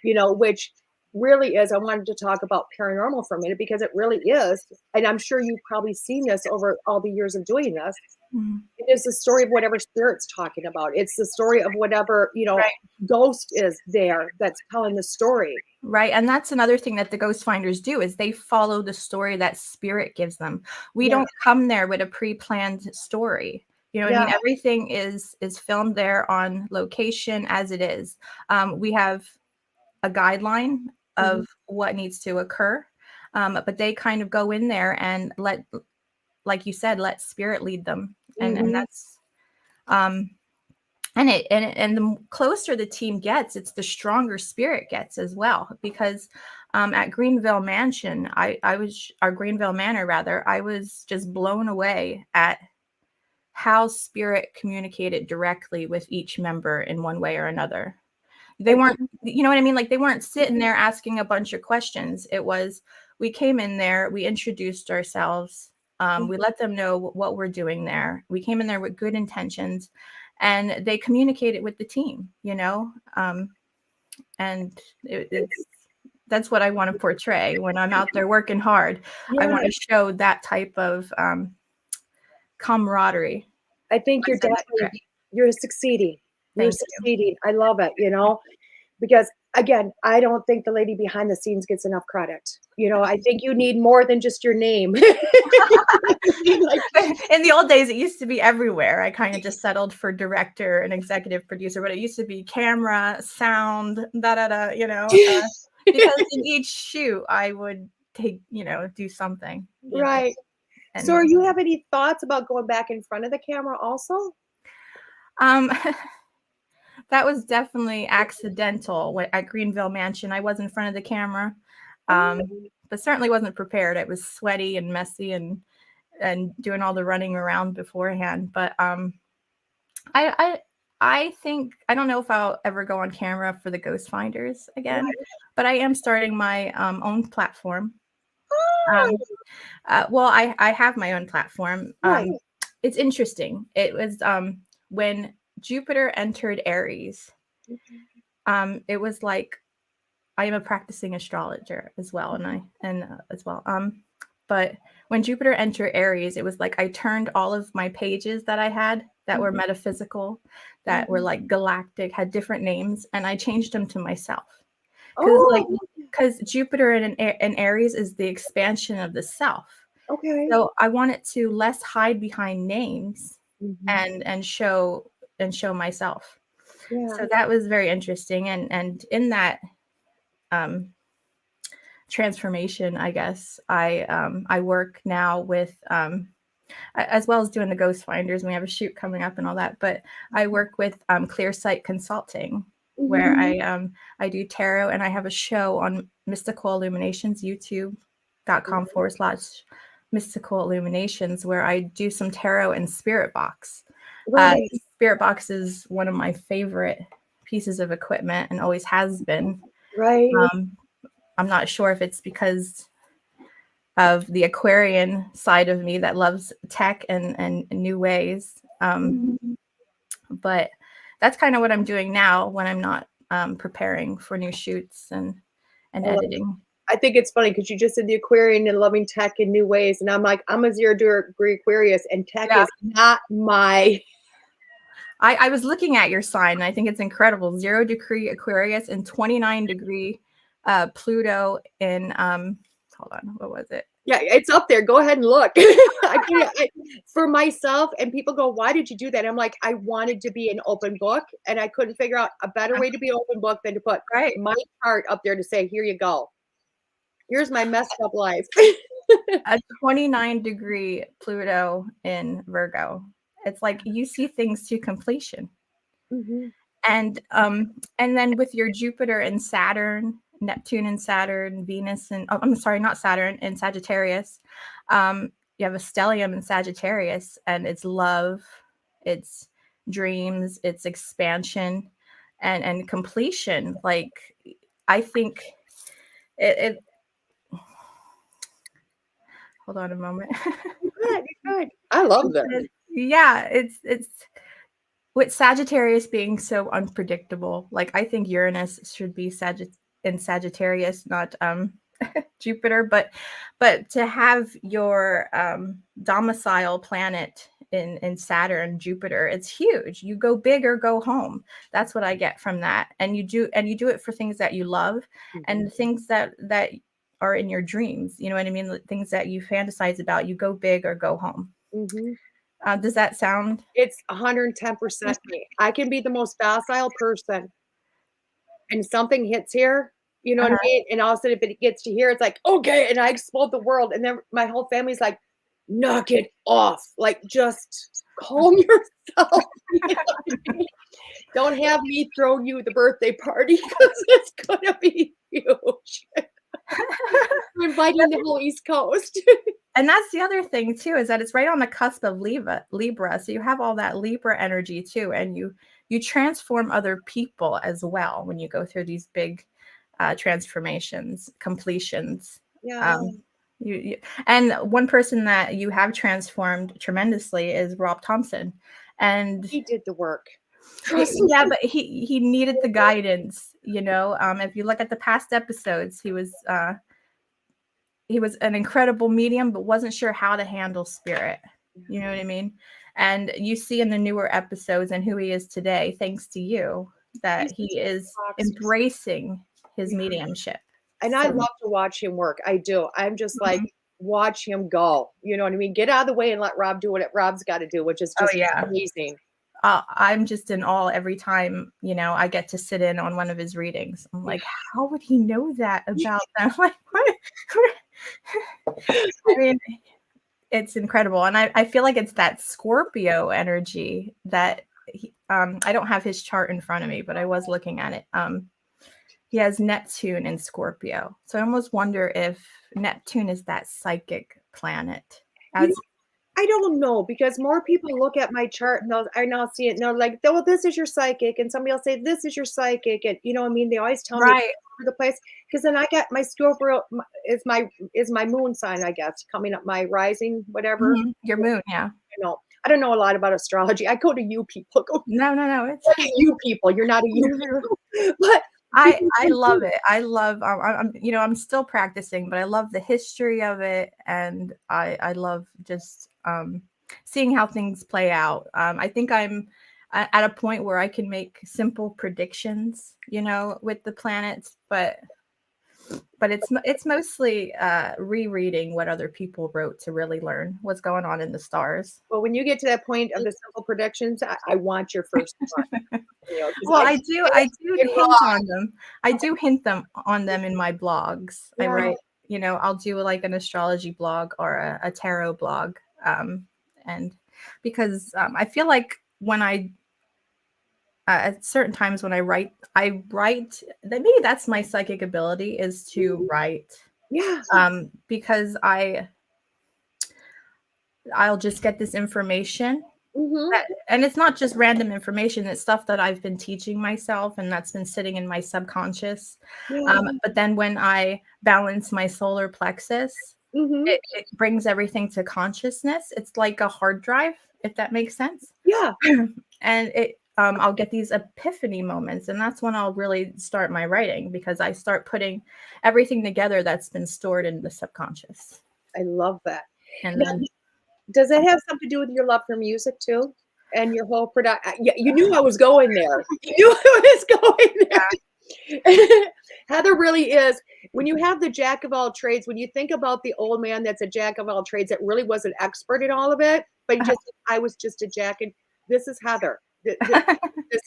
which really is, I wanted to talk about paranormal for a minute, because it really is, and I'm sure you've probably seen this over all the years of doing this. Mhm. It is the story of whatever spirit's talking about. It's the story of whatever, Right. ghost is there that's telling the story. Right. And that's another thing that the ghost finders do is they follow the story that spirit gives them. We Yeah. don't come there with a pre-planned story. You know what I Yeah. mean? Everything is filmed there on location as it is. We have a guideline Mhm. of what needs to occur. But they kind of go in there and like you said, let spirit lead them. And Mhm. that's um and the closer the team gets, it's the stronger spirit gets as well. Because at Greenville Mansion, I was our Greenville Manor rather, I was just blown away at how spirit communicated directly with each member in one way or another. They I weren't, think. you know what I mean? Like they weren't sitting there asking a bunch of questions. It was, we came in there, we introduced ourselves, we let them know what we're doing there. We came in there with good intentions, and they communicated with the team, and it's that's what I want to portray when I'm out there working hard. I Yeah. want to show that type of camaraderie. I think you're Listen to definitely, it. you're succeeding. You're Thank you. succeeding. I love it, because again, I don't think the lady behind the scenes gets enough credit. I think you need more than just your name. Like, In the old days, it used to be everywhere. I kind of just settled for director and executive producer, but it used to be camera, sound, da da da, because in each shoot I would take, do something, right. So, and are you have any thoughts about going back in front of the camera also? um, that was definitely accidental at Greenville Mansion. I was in front of the camera, Oh, but certainly wasn't prepared. It was sweaty and messy and doing all the running around beforehand. But I I think I don't know if I'll ever go on camera for the Ghost Finders again, right. but I am starting my own platform. Oh, Um, well, I have my own platform. right. It's interesting. It was when Jupiter entered Aries. It was like I am a practicing astrologer as well, and as well. But when Jupiter entered Aries, it was like I turned all of my pages that I had that were metaphysical, that were like galactic, had different names, and I changed them to myself. Oh, Because Jupiter in Aries is the expansion of the self. okay. So I wanted to less hide behind names Mhm. and show myself. Yeah. So that was very interesting. And in that transformation, I guess. I work now with as well as doing the ghost finders. We have a shoot coming up and all that, but I work with Clear Sight Consulting, where I do tarot, and I have a show on Mystical Illuminations, youtube.com/Mystical Illuminations, where I do some tarot and spirit box. Right. Spirit box is one of my favorite pieces of equipment and always has been. Right. I'm not sure if it's because of the Aquarian side of me that loves tech and new ways. But that's kind of what I'm doing now when I'm not preparing for new shoots and editing. I think it's funny because you just said the Aquarian and loving tech in new ways. And I'm like, I'm a 0-degree Aquarius, and tech is not my... I was looking at your sign, and I think it's incredible. 0-degree Aquarius and 29-degree Pluto in, hold on, what was it? Yeah, it's up there. Go ahead and look. For myself, and people go, why did you do that? I'm like, I wanted to be an open book, and I couldn't figure out a better way to be an open book than to put my chart up there to say, here you go. Here's my messed up life. A 29-degree Pluto in Virgo. It's like you see things to completion. And then with your Jupiter and Saturn, Neptune and Saturn, Venus and I'm sorry, not Saturn, and Sagittarius. You have a stellium in Sagittarius, and it's love, it's dreams, it's expansion, and completion. Like, I think it hold on a moment. Good. I love that. Yeah, it's with Sagittarius being so unpredictable. Like, I think Uranus should be in Sagittarius, not Jupiter, but to have your domicile planet in Saturn, Jupiter, it's huge. You go big or go home. That's what I get from that. And you do it for things that you love and things that are in your dreams. You know what I mean? The things that you fantasize about, you go big or go home. Does that sound? It's 110% me. I can be the most docile person, and something hits here, you know what I mean? And all of a sudden, if it gets to here, it's like, okay, and I explode the world. And then my whole family's like, knock it off. Like, just calm yourself. You know what I mean? Don't have me throw you the birthday party, because it's going to be huge. I'm inviting the whole East Coast. And that's the other thing too, is that it's right on the cusp of Libra. So you have all that Libra energy too, and you transform other people as well when you go through these big transformations, completions. Yeah. And one person that you have transformed tremendously is Rob Thompson, and he did the work. Yeah, but he needed the guidance. You know, if you look at the past episodes, he was an incredible medium, but wasn't sure how to handle spirit. You know what I mean? And you see in the newer episodes and who he is today, thanks to you, that he is embracing his mediumship. And I love to watch him work. I do. I'm just like, watch him go. You know what I mean? Get out of the way and let Rob do what Rob's got to do, which is just amazing. I'm just in awe every time, you know, I get to sit in on one of his readings. I'm like, how would he know that about them? Like, what? I mean, it's incredible. And I feel like it's that Scorpio energy that I don't have his chart in front of me, but I was looking at it. He has Neptune in Scorpio. So I almost wonder if Neptune is that psychic planet. I don't know, because more people look at my chart and I now see it and they're like, oh, this is your psychic. And somebody will say, this is your psychic. And you know what I mean? They always tell me all over the place, because then I got my Scorpio is my moon sign, I guess, coming up, my rising, whatever. Your moon, yeah. I don't know a lot about astrology. I go to you people. No. It's you people. You're not a you. But I love it. I love, I'm still practicing, but I love the history of it. And I love just seeing how things play out. I think I'm at a point where I can make simple predictions, you know, with the planets, but but it's mostly rereading what other people wrote to really learn what's going on in the stars. Well, when you get to that point of the simple predictions, I want your first one. You know, 'cause Well, I do get hint raw. on them. I do hint on them in my blogs. I Yeah. write, I'll do like an astrology blog or a tarot blog. And because I feel like when at certain times when I write that maybe that's my psychic ability is to write. Yeah. Because I'll just get this information. Mm-hmm. And it's not just random information, it's stuff that I've been teaching myself and that's been sitting in my subconscious. Yeah. But then when I balance my solar plexus, Mm-hmm. it brings everything to consciousness. It's like a hard drive, if that makes sense. Yeah. And I'll get these epiphany moments, and that's when I'll really start my writing, because I start putting everything together that's been stored in the subconscious. I love that. And Now, then does that have something to do with your love for music too? And your whole product? Yeah, you knew I was going there. You knew I was going there. Heather really is. When you have the jack of all trades, when you think about the old man that's a jack of all trades, that really was an expert in all of it, but I was just a jack. And this is Heather. This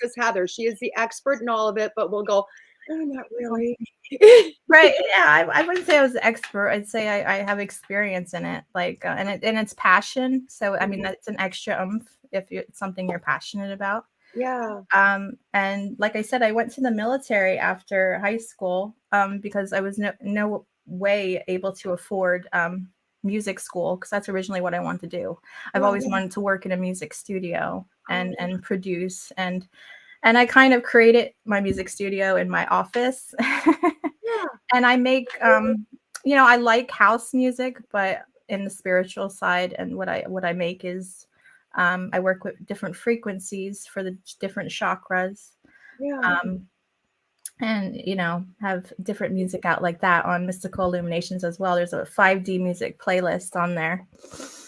is Heather. She is the expert in all of it, but we'll go, oh, not really. Right. Yeah. I wouldn't say I was an expert. I'd say I have experience in it, like, and it's passion. So, I mean, that's an extra oomph if it's something you're passionate about. Yeah. And like I said, I went to the military after high school, because I was no way able to afford, music school, because that's originally what I wanted to do. I've always wanted to work in a music studio and produce, and I kind of created my music studio in my office. And I make, I like house music, but in the spiritual side, and what I make is, I work with different frequencies for the different chakras. And have different music out like that on Mystical Illuminations as well. There's a 5D music playlist on there.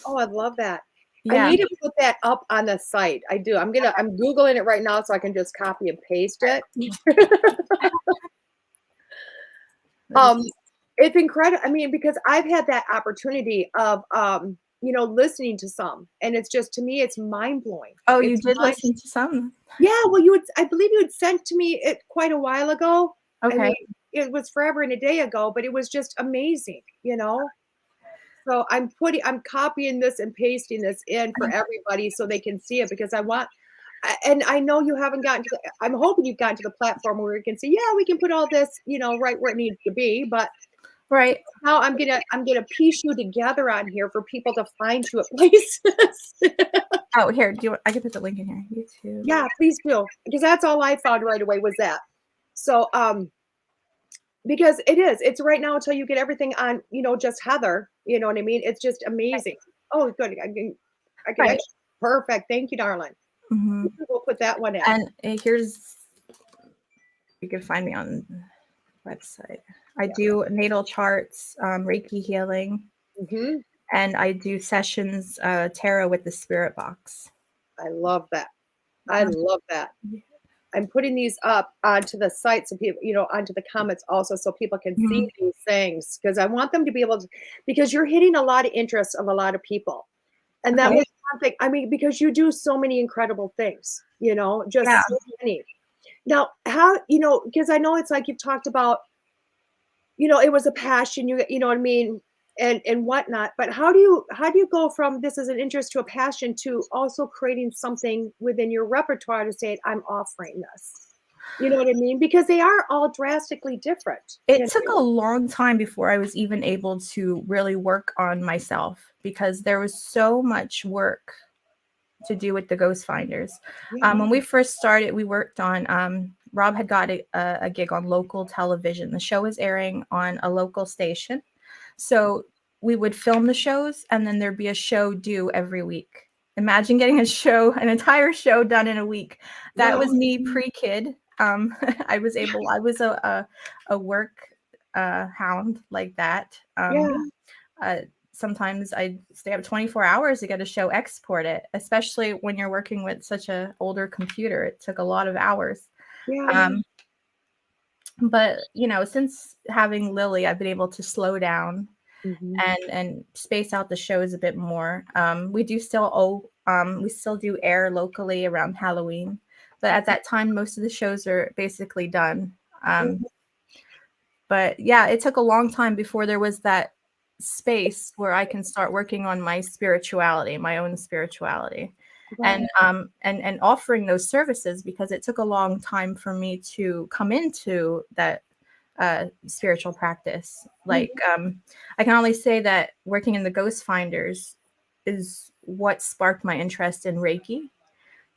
Oh, I love that. Yeah. I need to put that up on the site. I do. I'm Googling it right now so I can just copy and paste it. It's incredible. I mean, because I've had that opportunity of, listening to some, and it's just, to me, it's mind blowing. Oh, you did listen to some? Yeah. Well, I believe you had sent to me it quite a while ago. Okay. I mean, it was forever and a day ago, but it was just amazing, So I'm copying this and pasting this in for everybody so they can see it, because and I know you haven't gotten to I'm hoping you've gotten to the platform where you can see, yeah, we can put all this, right where it needs to be. But right now I'm gonna piece you together on here for people to find you at places. Oh, here, I can put the link in here. YouTube. Yeah, please do, because that's all I found right away was that. So because it's right now until you get everything on, just Heather, you know what I mean? It's just amazing. Oh, good. I can Right. Perfect. Thank you, darling. Mm-hmm. We'll put that one in. And you can find me on the website. I do natal charts, Reiki healing, and I do sessions, tarot with the spirit box. I love that. I love that. I'm putting these up onto the site so people, onto the comments also, so people can see these things, because I want them to be able to, because you're hitting a lot of interest of a lot of people. And that was one thing. I mean, because you do so many incredible things, just so many. Now, how, because I know it's like you've talked about, it was a passion, you know what I mean, and whatnot. But how do you go from this as an interest to a passion to also creating something within your repertoire to say, I'm offering this? You know what I mean? Because they are all drastically different. It took a long time before I was even able to really work on myself, because there was so much work to do with the Ghost Finders. When we first started, we worked on, Rob had got a gig on local television. The show was airing on a local station. So we would film the shows, and then there'd be a show due every week. Imagine getting an entire show done in a week. That was me pre-kid. I was a work hound like that. Sometimes I'd stay up 24 hours to get a show exported, especially when you're working with such an older computer. It took a lot of hours. But, since having Lily, I've been able to slow down Mm-hmm. and space out the shows a bit more. We still do air locally around Halloween, but at that time, most of the shows are basically done. But yeah, it took a long time before there was that space where I can start working on my spirituality, my own spirituality, Right. and offering those services, because it took a long time for me to come into that spiritual practice. Like, I can only say that working in the Ghost Finders is what sparked my interest in Reiki,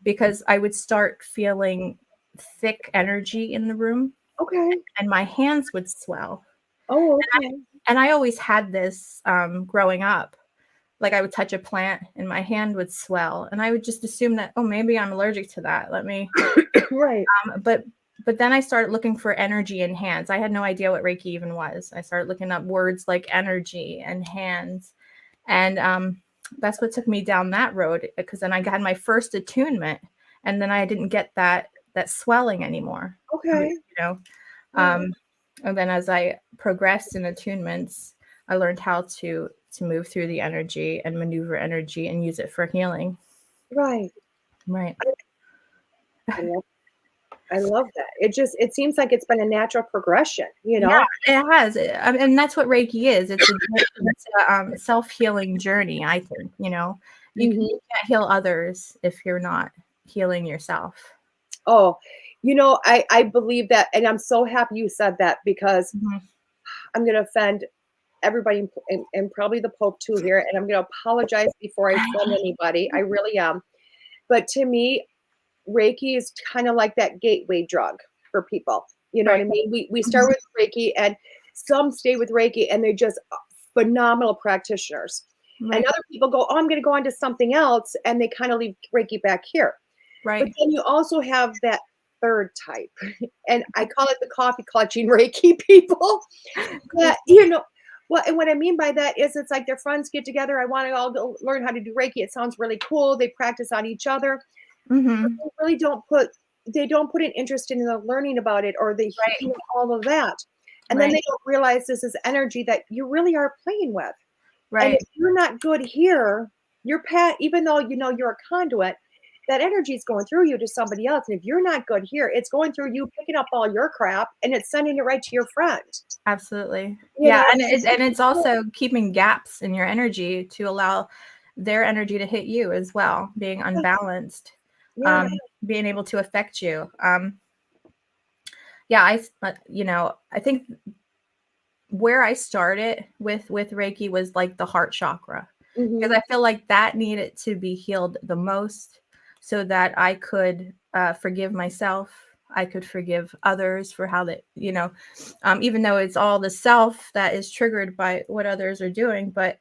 because I would start feeling thick energy in the room Okay. and my hands would swell. Oh, okay. And I always had this growing up. Like, I would touch a plant and my hand would swell, and I would just assume that, oh, maybe I'm allergic to that. Let me. Right. But then I started looking for energy in hands. I had no idea what Reiki even was. I started looking up words like energy and hands, and that's what took me down that road. Because then I got my first attunement, and then I didn't get that swelling anymore. Okay. And then as I progressed in attunements, I learned how to move through the energy and maneuver energy and use it for healing. Right. Right. I love that. It seems like it's been a natural progression, Yeah, it has. And that's what Reiki is. It's a self-healing journey, I think. You can't heal others if you're not healing yourself. Oh, I believe that, and I'm so happy you said that, because I'm going to offend everybody and probably the Pope too here, and I'm going to apologize before I offend anybody. I really am. But to me, Reiki is kind of like that gateway drug for people. You know what I mean? We start with Reiki, and some stay with Reiki, and they're just phenomenal practitioners. Right. And other people go, oh, I'm going to go on to something else, and they kind of leave Reiki back here. Right. But then you also have that third type, and I call it the coffee clutching Reiki people. That, well, and what I mean by that is, it's like their friends get together. I want to all go learn how to do Reiki. It sounds really cool. They practice on each other. They really don't put an interest in the learning about it, or the all of that. And then they don't realize this is energy that you really are playing with. Right. And if you're not good here, even though you're a conduit, that energy is going through you to somebody else. And if you're not good here, it's going through you, picking up all your crap, and it's sending it right to your friend. Absolutely. Yeah. And it's also keeping gaps in your energy to allow their energy to hit you as well, being unbalanced. Being able to affect you. I think where I started with Reiki was like the heart chakra, because I feel like that needed to be healed the most, so that I could forgive myself. I could forgive others for how they, even though it's all the self that is triggered by what others are doing, but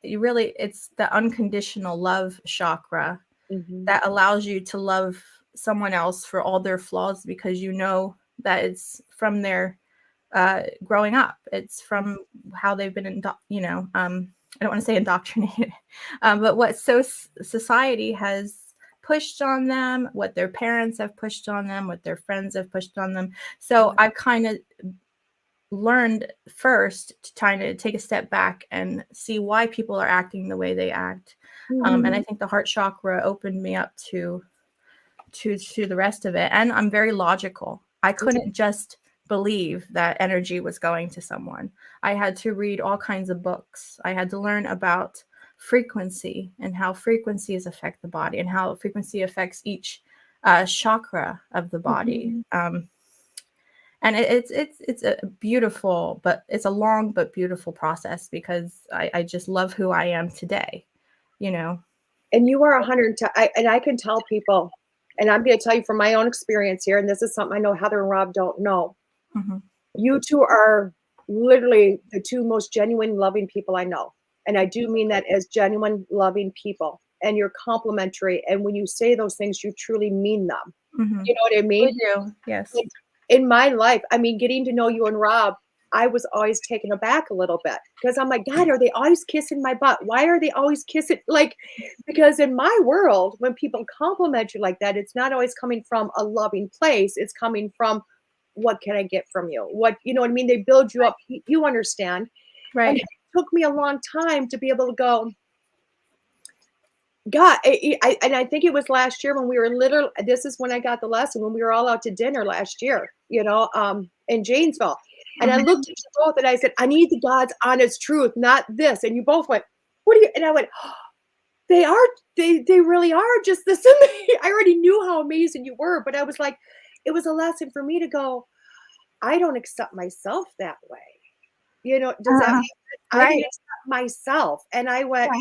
it's the unconditional love chakra that allows you to love someone else for all their flaws, because that it's from their growing up. It's from how they've been, I don't want to say indoctrinated, but what society has pushed on them, what their parents have pushed on them, what their friends have pushed on them. So I've kind of learned first to try to take a step back and see why people are acting the way they act. And I think the heart chakra opened me up to the rest of it. And I'm very logical. I couldn't just believe that energy was going to someone. I had to read all kinds of books. I had to learn about frequency and how frequencies affect the body, and how frequency affects each chakra of the body. And it's a beautiful, but it's a long but beautiful process, because I just love who I am today, And you are 100, and I can tell people, and I'm going to tell you from my own experience here, and this is something I know Heather and Rob don't know. You two are literally the two most genuine, loving people I know. And I do mean that as genuine, loving people. And you're complimentary. And when you say those things, you truly mean them. You know what I mean? We do, yes. In my life, getting to know you and Rob, I was always taken aback a little bit, because I'm like, God, are they always kissing my butt? Why are they always kissing? Because in my world, when people compliment you like that, it's not always coming from a loving place. It's coming from what can I get from you? What, you know what I mean? They build you up. You understand. And Right. it took me a long time to be able to go, God, and I think it was last year when we were literally, this is when I got the lesson, when we were all out to dinner last year, in Janesville. And I looked at you both and I said, I need the God's honest truth, not this. And you both went, what do you, and I went, oh, they really are just this amazing. I already knew how amazing you were, but I was like, it was a lesson for me to go, I don't accept myself that way. Does that make sense? I Right. didn't accept myself. And I went, Yeah.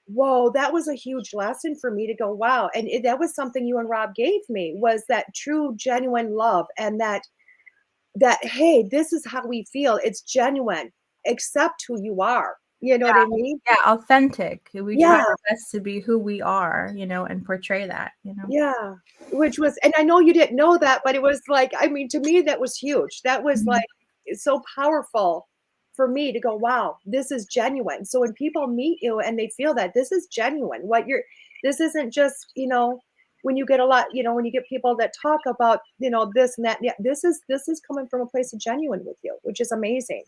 whoa, that was a huge lesson for me to go, wow. And that was something you and Rob gave me, was that true, genuine love. And that, hey, this is how we feel. It's genuine. Accept who you are. You know what I mean? Yeah, authentic. We try Yeah. our best to be who we are, and portray that, Yeah. Which was, and I know you didn't know that, but it was like, I mean, to me, that was huge. That was Mhm. like, it's so powerful for me to go, wow, this is genuine. So when people meet you and they feel that this is genuine, this isn't just, when you get a lot, when you get people that talk about, this and that, yeah, this is coming from a place of genuine with you, which is amazing.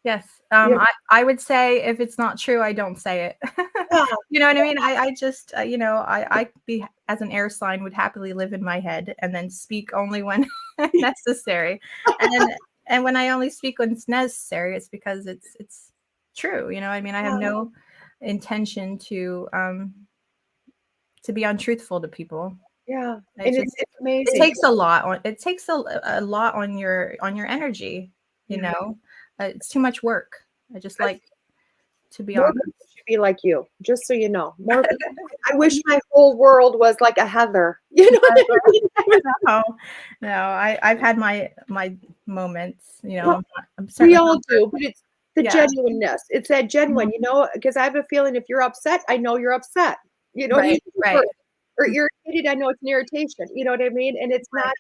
Yes. Yeah. I would say if it's not true, I don't say it. Yeah. You know what I mean? I just, I be as an air sign would happily live in my head and then speak only when necessary. And when I only speak when it's necessary, it's because it's true. I mean, I have no intention to be untruthful to people. Yeah. It And just it's amazing. it takes a lot on your energy, it's too much work. I just like to be More honest. people should be like you, just so you know. More people. I wish my whole world was like a Heather. You know what I mean? No, I've had my moments, Well, I'm we certainly all not do, but it's the Yeah. genuineness. It's that genuine, because I have a feeling if you're upset, I know you're upset. You know what I mean? Right. Or irritated, I know it's an irritation. You know what I mean? And it's not,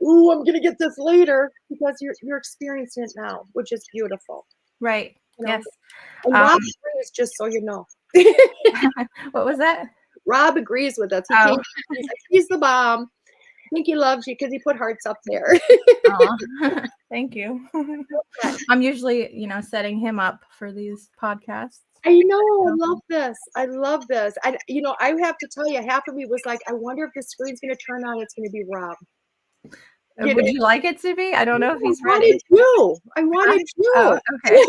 ooh, I'm gonna get this later, because you're experiencing it now, which is beautiful. Right. You know? Yes. And Rob agrees, just so you know. What was that? Rob agrees with us. He Oh. came, he's like, he's the bomb. I think he loves you because he put hearts up there. Aw. Thank you. I'm usually, setting him up for these podcasts. I know. I love this. I love this. I have to tell you, half of me was like, I wonder if the screen's going to turn on. It's going to be Rob. Would you like it to be? I don't know if he's I ready. wanted you. Oh, okay.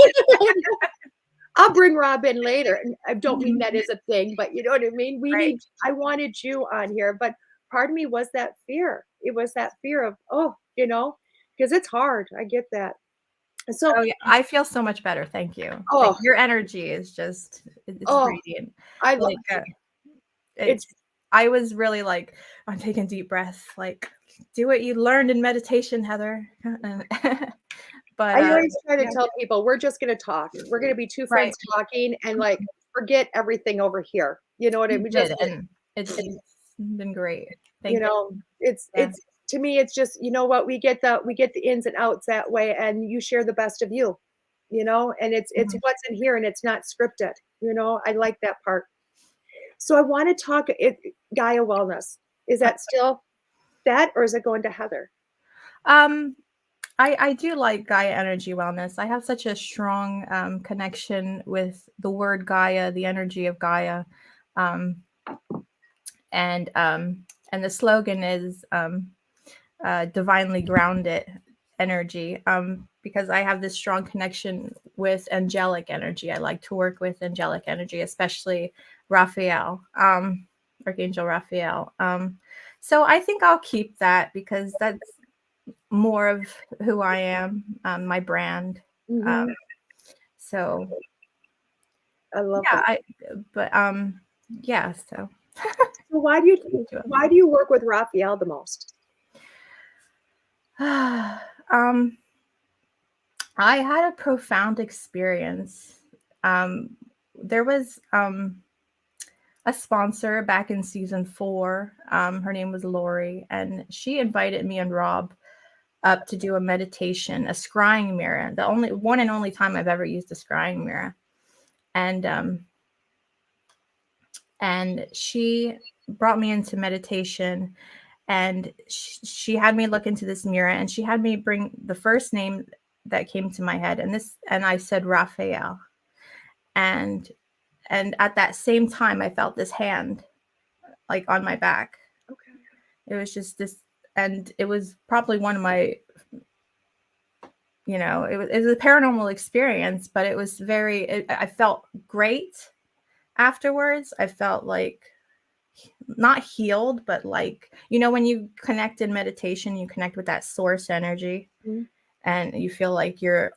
I'll bring Rob in later. And I don't mean that as a thing, but you know what I mean? Right. I wanted you on here, but part of me was that fear. It was that fear of, because it's hard. I get that. So, Oh, yeah. I feel so much better. Thank you. Oh. Your energy is just, it's radiant. I love it. I was really like, I'm taking deep breaths, like, do what you learned in meditation, Heather. But I always try to tell people, we're just going to talk. We're going to be two friends talking and like, forget everything over here. You know what I mean? And it's been great. Thank you. It's to me, it's just, you know what, we get the ins and outs that way, and you share the best of you, and it's what's in here, and it's not scripted. I like that part. So I want to talk Gaia Wellness. Is that still that, or is it going to Heather? I do like Gaia Energy Wellness. I have such a strong connection with the word Gaia, the energy of Gaia, and the slogan is divinely grounded energy, because I have this strong connection with angelic energy. I like to work with angelic energy, especially Raphael, Archangel Raphael. So I think I'll keep that because that's more of who I am, my brand. So I love that. So So why do you work with Raphael the most? I had a profound experience. There was a sponsor back in season 4. Her name was Lori, and she invited me and Rob up to do a meditation, a scrying mirror, the only one and only time I've ever used a scrying mirror. And she brought me into meditation, And she had me look into this mirror, and she had me bring the first name that came to my head, and I said Raphael. And at that same time, I felt this hand like on my back. Okay. It was just this, and it was probably one of my, it was a paranormal experience, but it was I felt great afterwards. I felt like not healed, but like, when you connect in meditation, you connect with that source energy, and you feel like you're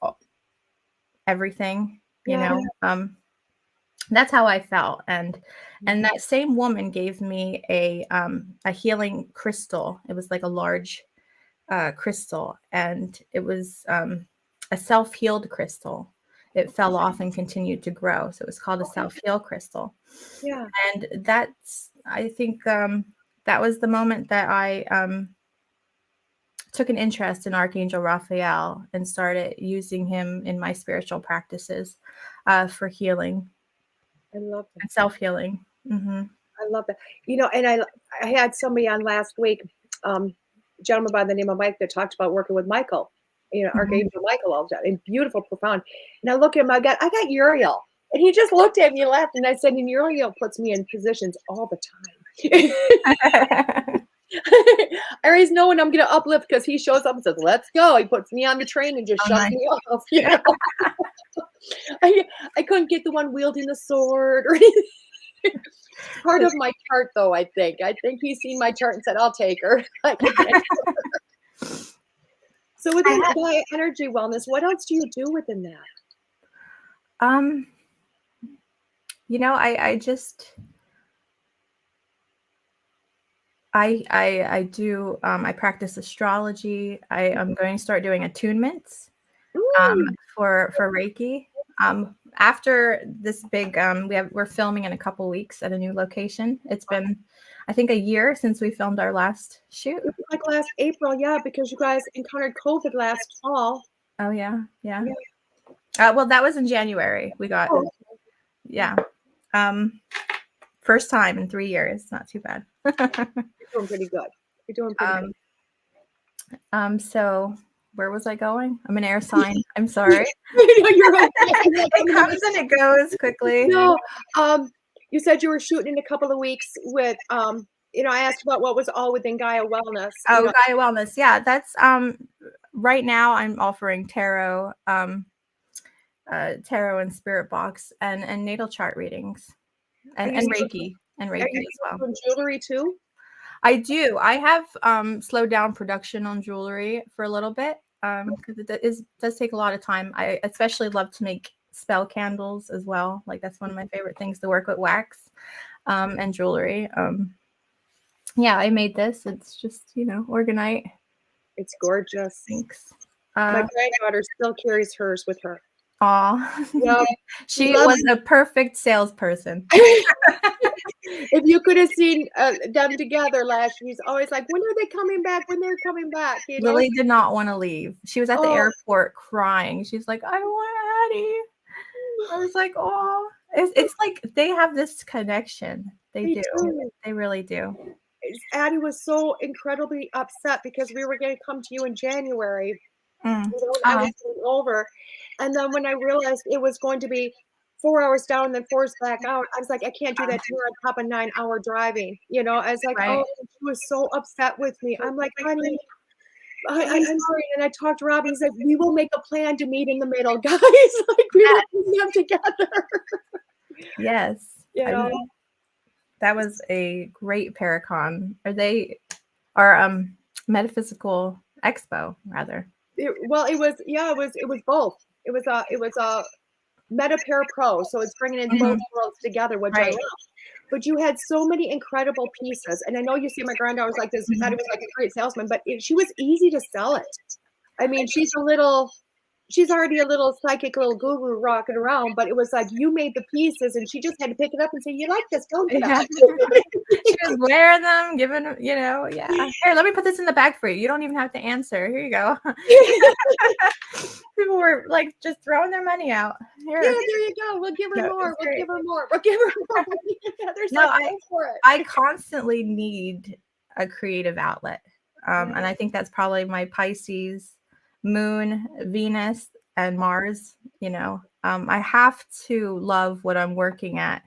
everything, that's how I felt. And that same woman gave me a healing crystal. It was like a large crystal, and it was a self-healed crystal. It fell off and continued to grow, so it was called a self-heal crystal. Yeah. And I think that was the moment that I took an interest in Archangel Raphael and started using him in my spiritual practices for healing. I love that. And self-healing. I love that. And I had somebody on last week, gentleman by the name of Mike, that talked about working with Michael, Archangel Michael all the time, and beautiful, profound. And I look at him, I got Uriel. And he just looked at me and laughed. And I said, and Uriel puts me in positions all the time. I always know when I'm going to uplift because he shows up and says, let's go. He puts me on the train and just shuts me off. I couldn't get the one wielding the sword or anything. Part of my chart, though, I think. He's seen my chart and said, I'll take her. So within Gaia Energy Wellness, what else do you do within that? I just I do I practice astrology. I am going to start doing attunements for Reiki. After this big we're filming in a couple weeks at a new location. It's been, I think, a year since we filmed our last shoot. It was like last April, because you guys encountered COVID last fall. Oh yeah. Well, that was in January. We got first time in 3 years. Not too bad. You're doing pretty good. So where was I going? I'm an air sign. I'm sorry. You're right. It comes and it goes quickly. No, you said you were shooting in a couple of weeks with, I asked about what was all within Gaia Wellness. Gaia Wellness. Yeah, that's right now I'm offering tarot and spirit box and natal chart readings and Reiki as well. Doing jewelry too? I do. I have slowed down production on jewelry for a little bit because it does take a lot of time. I especially love to make spell candles as well. Like that's one of my favorite things, to work with wax and jewelry. I made this. It's just, organite. It's gorgeous. Thanks. My granddaughter still carries hers with her. Aw. Yeah. She was a perfect salesperson. If you could have seen them together last year, she's always like, when are they coming back? When they're coming back? Lily did not want to leave. She was at the airport crying. She's like, I want Addie. I was like, oh, it's like they have this connection. They do. They really do. Addie was so incredibly upset because we were going to come to you in January. I was going over. And then when I realized it was going to be 4 hours down and then 4 hours back out, I was like, I can't do that to her on top of 9-hour driving. I was like, oh, she was so upset with me. I'm like, honey, I'm sorry. And I talked to Robbie. He said, we will make a plan to meet in the middle, guys. Like we will put them together. Yes. That was a great Paracon. They are metaphysical expo, rather. It was both. It was a MetaPair Pro, so it's bringing in both worlds together, which I love. But you had so many incredible pieces, and I know you see my granddaughter was like this. Thought it was like a great salesman, but she was easy to sell it. I mean, she's already a little psychic little guru rocking around, but it was like you made the pieces, and she just had to pick it up and say, "You like this? Go get it." She was wearing them, giving Here, let me put this in the bag for you. You don't even have to answer. Here you go. People were like just throwing their money out. Here. Yeah, there you go. We'll give her more. We'll give her more. There's for it. I constantly need a creative outlet. And I think that's probably my Pisces moon, Venus, and Mars. I have to love what I'm working at,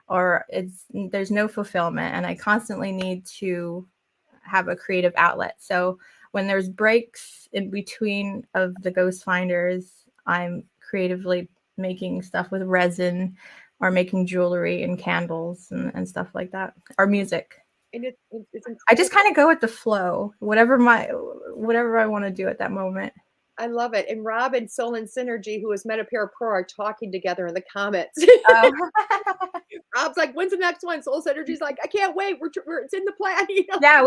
or there's no fulfillment, and I constantly need to have a creative outlet. So when there's breaks in between of the ghost finders, I'm creatively making stuff with resin, or making jewelry and candles and stuff like that, or music. And it's I just kind of go with the flow, whatever I want to do at that moment. I love it. And Rob and Soul and Synergy, who is Metapare Pro, are talking together in the comments. Oh. Rob's like, when's the next one? Soul Synergy's like, I can't wait. It's in the plan. Yeah,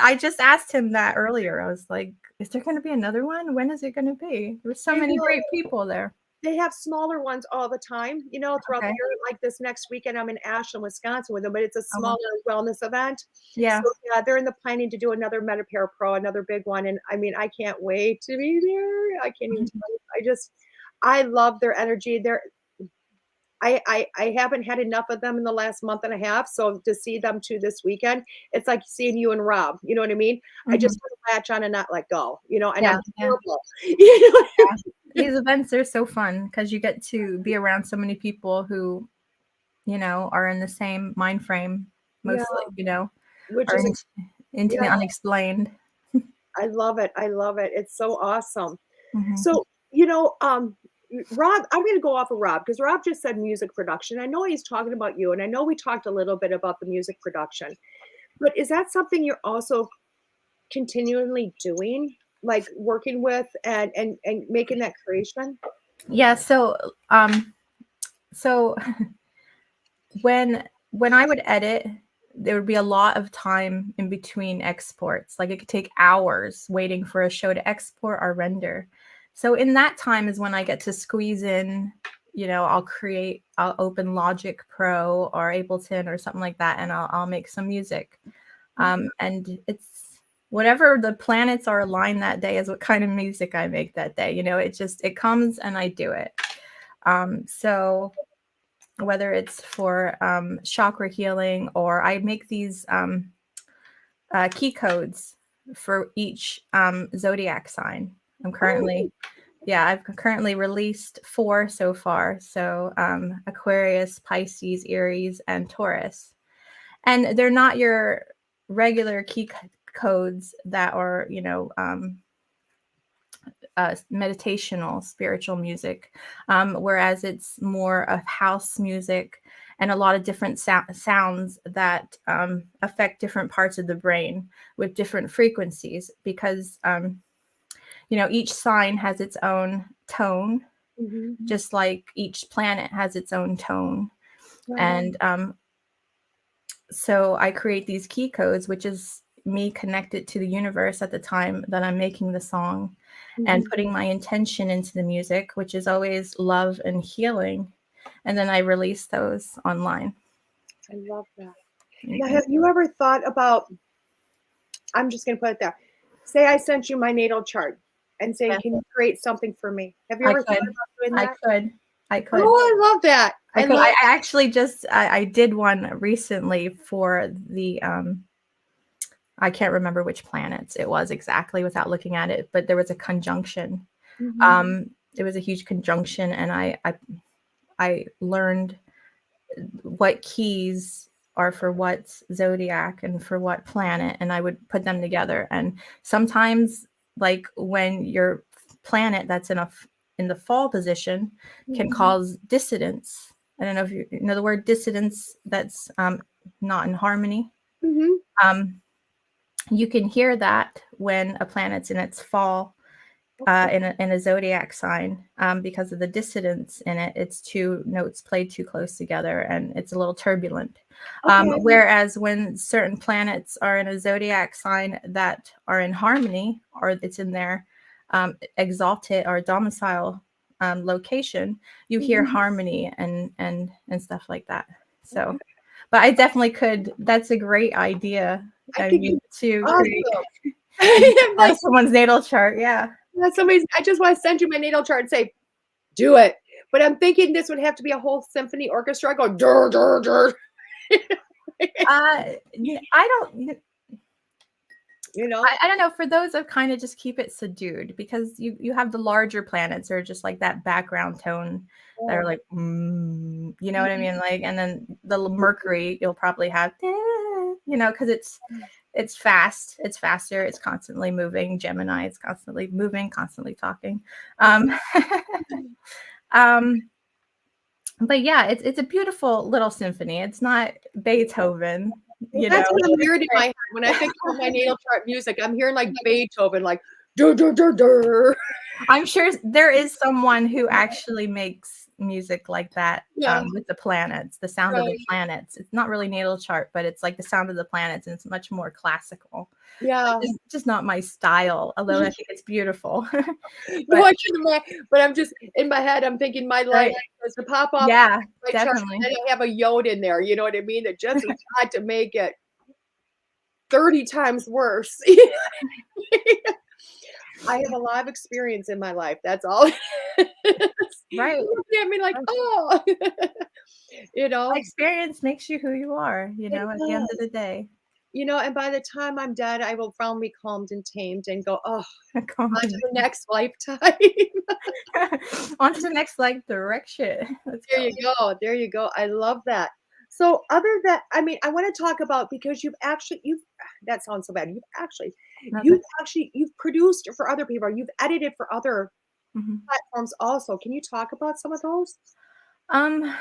I just asked him that earlier. I was like, is there going to be another one? When is it going to be? There's so many great people there. They have smaller ones all the time, throughout the Okay. year. Like this next weekend, I'm in Ashland, Wisconsin with them, but it's a smaller wellness event. Yeah. So, yeah, they're in the planning to do another Metapare Pro, another big one. And I mean, I can't wait to be there. I can't even tell you. I love their energy. I haven't had enough of them in the last month and a half. So to see them too this weekend, it's like seeing you and Rob. You know what I mean? I just want to latch on and not let go. And I'm terrible. These events are so fun because you get to be around so many people who, are in the same mind frame mostly. Which are is into the unexplained. I love it. I love it. It's so awesome. Mm-hmm. So Rob, I'm going to go off of Rob because Rob just said music production. I know he's talking about you, and I know we talked a little bit about the music production, but is that something you're also continually doing, like working with and making that creation? Yeah. So when I would edit, there would be a lot of time in between exports. Like it could take hours waiting for a show to export or render. So in that time is when I get to squeeze in, I'll open Logic Pro or Ableton or something like that, and I'll make some music. And it's whatever the planets are aligned that day is what kind of music I make that day. It comes and I do it. So whether it's for chakra healing, or I make these key codes for each zodiac sign. I've currently released 4 so far. So Aquarius, Pisces, Aries, and Taurus. And they're not your regular key codes that are, meditational, spiritual music, whereas it's more of house music and a lot of different sounds that affect different parts of the brain with different frequencies, because each sign has its own tone, just like each planet has its own tone. Right. And so I create these key codes, which is me connected to the universe at the time that I'm making the song, and putting my intention into the music, which is always love and healing. And then I release those online. I love that. Now, have you ever thought about, I'm just going to put it there. Say I sent you my natal chart and say, can you create something for me? Have you ever thought about doing that? I could. Oh, I love that. I actually I did one recently for the, I can't remember which planets it was exactly without looking at it, but there was a conjunction. It was a huge conjunction, and I learned what keys are for what zodiac and for what planet, and I would put them together. And sometimes, like when your planet that's in the fall position can cause dissonance. I don't know if you know the word dissonance. That's not in harmony. You can hear that when a planet's in its fall in a zodiac sign, because of the dissonance in it. It's 2 notes played too close together, and it's a little turbulent. Whereas when certain planets are in a zodiac sign that are in harmony, or it's in their exalted or domicile location, you hear harmony and stuff like that. So, but I definitely could. That's a great idea. I mean, to create someone's natal chart. Yeah. I just want to send you my natal chart and say, do it. But I'm thinking this would have to be a whole symphony orchestra going dur, dur, dur. I don't. you know? I don't know. For those of kind of just keep it subdued, because you have the larger planets or just like that background tone that are like, you know what I mean? Like, and then the Mercury, you'll probably have, because it's fast, it's faster, it's constantly moving. Gemini, it's constantly moving, constantly talking. But yeah, it's a beautiful little symphony. It's not Beethoven, That's what I'm hearing in my head. When I think of my natal chart music, I'm hearing like Beethoven, like dur dur dur dur. I'm sure there is someone who actually makes music like that with the planets, the sound of the planets. It's not really natal chart, but it's like the sound of the planets, and it's much more classical. Yeah. It's just not my style, although I think it's beautiful. No, I shouldn't imagine, but I'm just in my head, I'm thinking my life is to pop off. Yeah, my chart, definitely. and then I have a yod in there, you know what I mean? That just is not to make it 30 times worse. I have a lot of experience in my life. That's all. Right. I mean, like, oh, you know, experience makes you who you are, at the end of the day. And by the time I'm dead, I will finally be calmed and tamed and go, oh, on to the next lifetime. On to the next direction. There you go. I love that. So other than, I mean, I want to talk about, because that sounds so bad. You've produced for other people. You've edited for other platforms also. Can you talk about some of those? Really?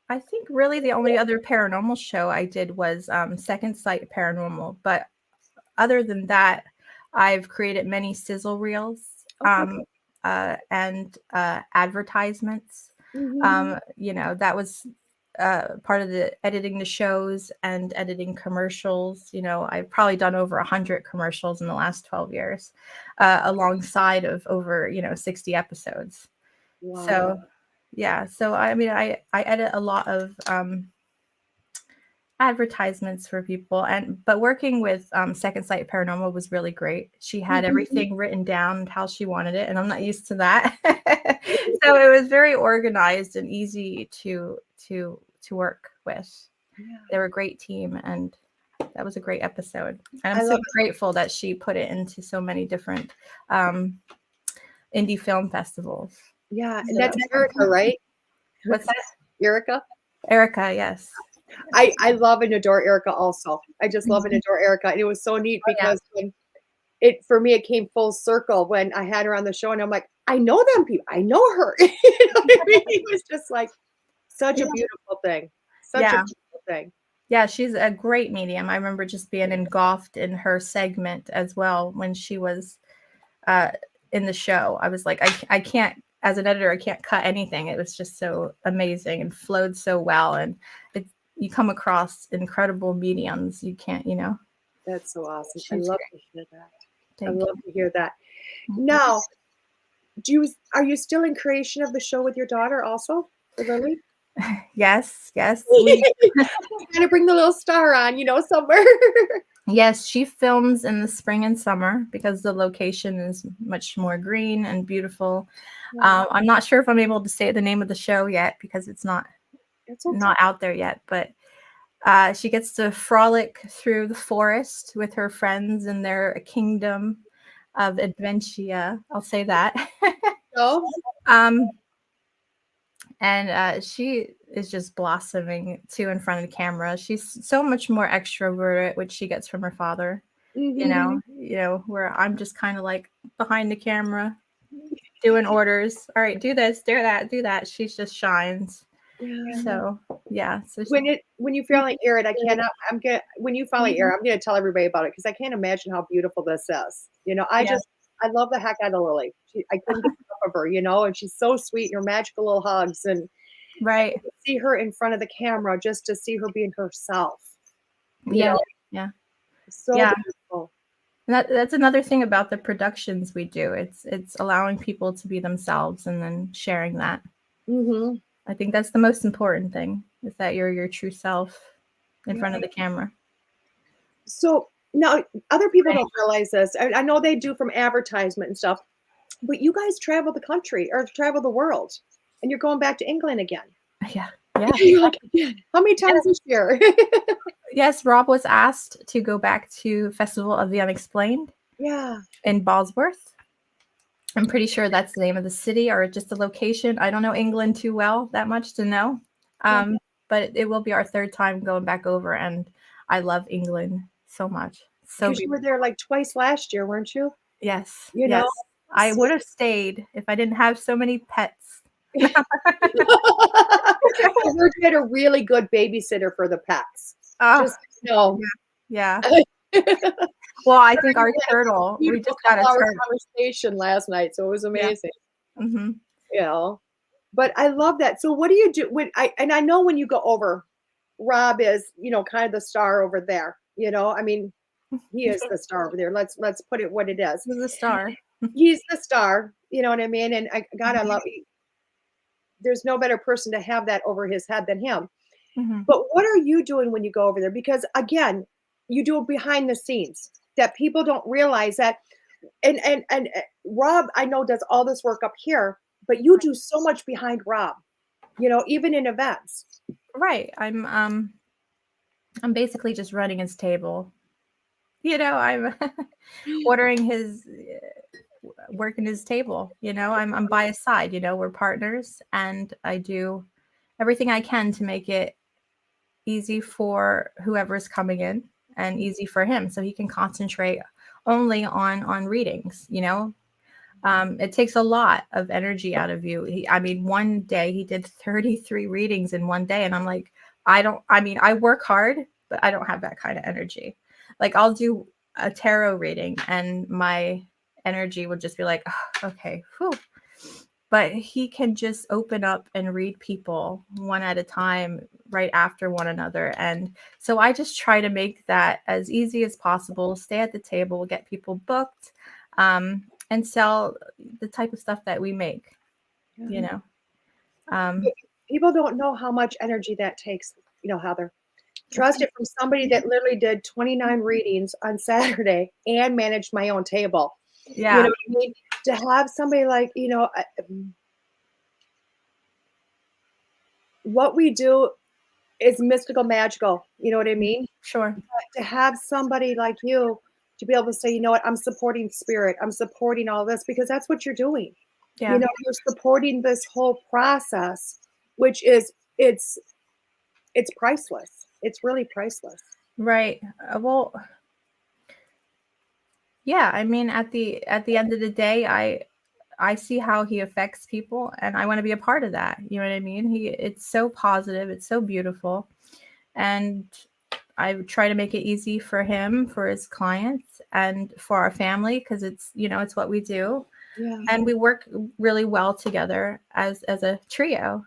I think really the only other paranormal show I did was Second Sight Paranormal. But other than that, I've created many sizzle reels and advertisements. That was part of the editing the shows and editing commercials. I've probably done over 100 commercials in the last 12 years, alongside of over 60 episodes. Wow. So yeah, so I mean, I edit a lot of advertisements for people, but working with Second Sight Paranormal was really great. She had everything written down how she wanted it, and I'm not used to that. So it was very organized and easy to work with. Yeah. They were a great team, and that was a great episode. And I'm so grateful that she put it into so many different indie film festivals. Yeah, and that's Erica, right? What's that? Erica, yes. I love and adore Erica also. I just love and adore Erica. And it was so neat because for me, it came full circle when I had her on the show, and I'm like, I know them people. I know her. You know what I mean? It was just like such a beautiful thing. Such a beautiful thing. Yeah, she's a great medium. I remember just being engulfed in her segment as well when she was in the show. I was like, I can't, as an editor, I can't cut anything. It was just so amazing and flowed so well. And you come across incredible mediums. You can't, That's so awesome. I love to hear that. I love to hear that. Now, are you still in creation of the show with your daughter also, Lily? Yes. We kind of bring the little star on, somewhere. Yes, she films in the spring and summer because the location is much more green and beautiful. Yeah. I'm not sure if I'm able to say the name of the show yet because it's not out there yet, but she gets to frolic through the forest with her friends in their kingdom of adventure. I'll say that. Oh. And she is just blossoming too in front of the camera. She's so much more extroverted, which she gets from her father. Where I'm just kind of like behind the camera doing orders. All right, do this, do that. She just shines. Yeah. So yeah. So when you finally air it, when you finally air, I'm gonna tell everybody about it because I can't imagine how beautiful this is. I love the heck out of Lily. I couldn't get enough of her, and she's so sweet. Your magical little hugs, and see her in front of the camera just to see her being herself. Yeah. So beautiful. And that's another thing about the productions we do. It's allowing people to be themselves and then sharing that. Mm-hmm. I think that's the most important thing, is that you're your true self in front of the camera. So now other people don't realize this. I know they do from advertisement and stuff, but you guys travel the country or travel the world, and you're going back to England again. Yeah. Yeah. You're like, how many times this year? Yes, Rob was asked to go back to Festival of the Unexplained Yeah. in Bosworth. I'm pretty sure that's the name of the city or just the location. I don't know England too well that much to know. But it will be our third time going back over, and I love England so much. So Because you were there like twice last year, weren't you? yes, You yes. know? I would have stayed if I didn't have so many pets. I heard you had a really good babysitter for the pets. Oh, Just no. yeah. Well, I think our turtle, we Beautiful just got a couple-hour turtle. conversation last night, so it was amazing. Mm-hmm. You know, but I love that. So what do you do when I know when you go over, Rob is, kind of the star over there. I mean, he is the star over there. Let's put it what it is. He's a star. He's the star, you know what I mean? And I love there's no better person to have that over his head than him. Mm-hmm. But what are you doing when you go over there? Because again, you do it behind the scenes that people don't realize that. And Rob, I know, does all this work up here, but you do so much behind Rob, even in events. Right. I'm basically just running his table. I'm ordering his working his table. I'm by his side. We're partners, and I do everything I can to make it easy for whoever's coming in and easy for him, so he can concentrate only on readings. It takes a lot of energy out of you. One day he did 33 readings in one day, and I'm like, I work hard, but I don't have that kind of energy. Like, I'll do a tarot reading and my energy would just be like, oh, okay, whew. But he can just open up and read people one at a time right after one another. And so I just try to make that as easy as possible, stay at the table, get people booked, and sell the type of stuff that we make, People don't know how much energy that takes, Heather. Trust it from somebody that literally did 29 readings on Saturday and managed my own table. Yeah. You know what I mean? To have somebody like, what we do is mystical, magical. You know what I mean? Sure. But to have somebody like you to be able to say, you know what, I'm supporting spirit. I'm supporting all this because that's what you're doing. Yeah. You're supporting this whole process, which is, it's priceless. It's really priceless. Right. Well, yeah, at the end of the day, I see how he affects people, and I want to be a part of that. You know what I mean? It's so positive, it's so beautiful, and I try to make it easy for him, for his clients, and for our family, because it's it's what we do. Yeah. And we work really well together as a trio.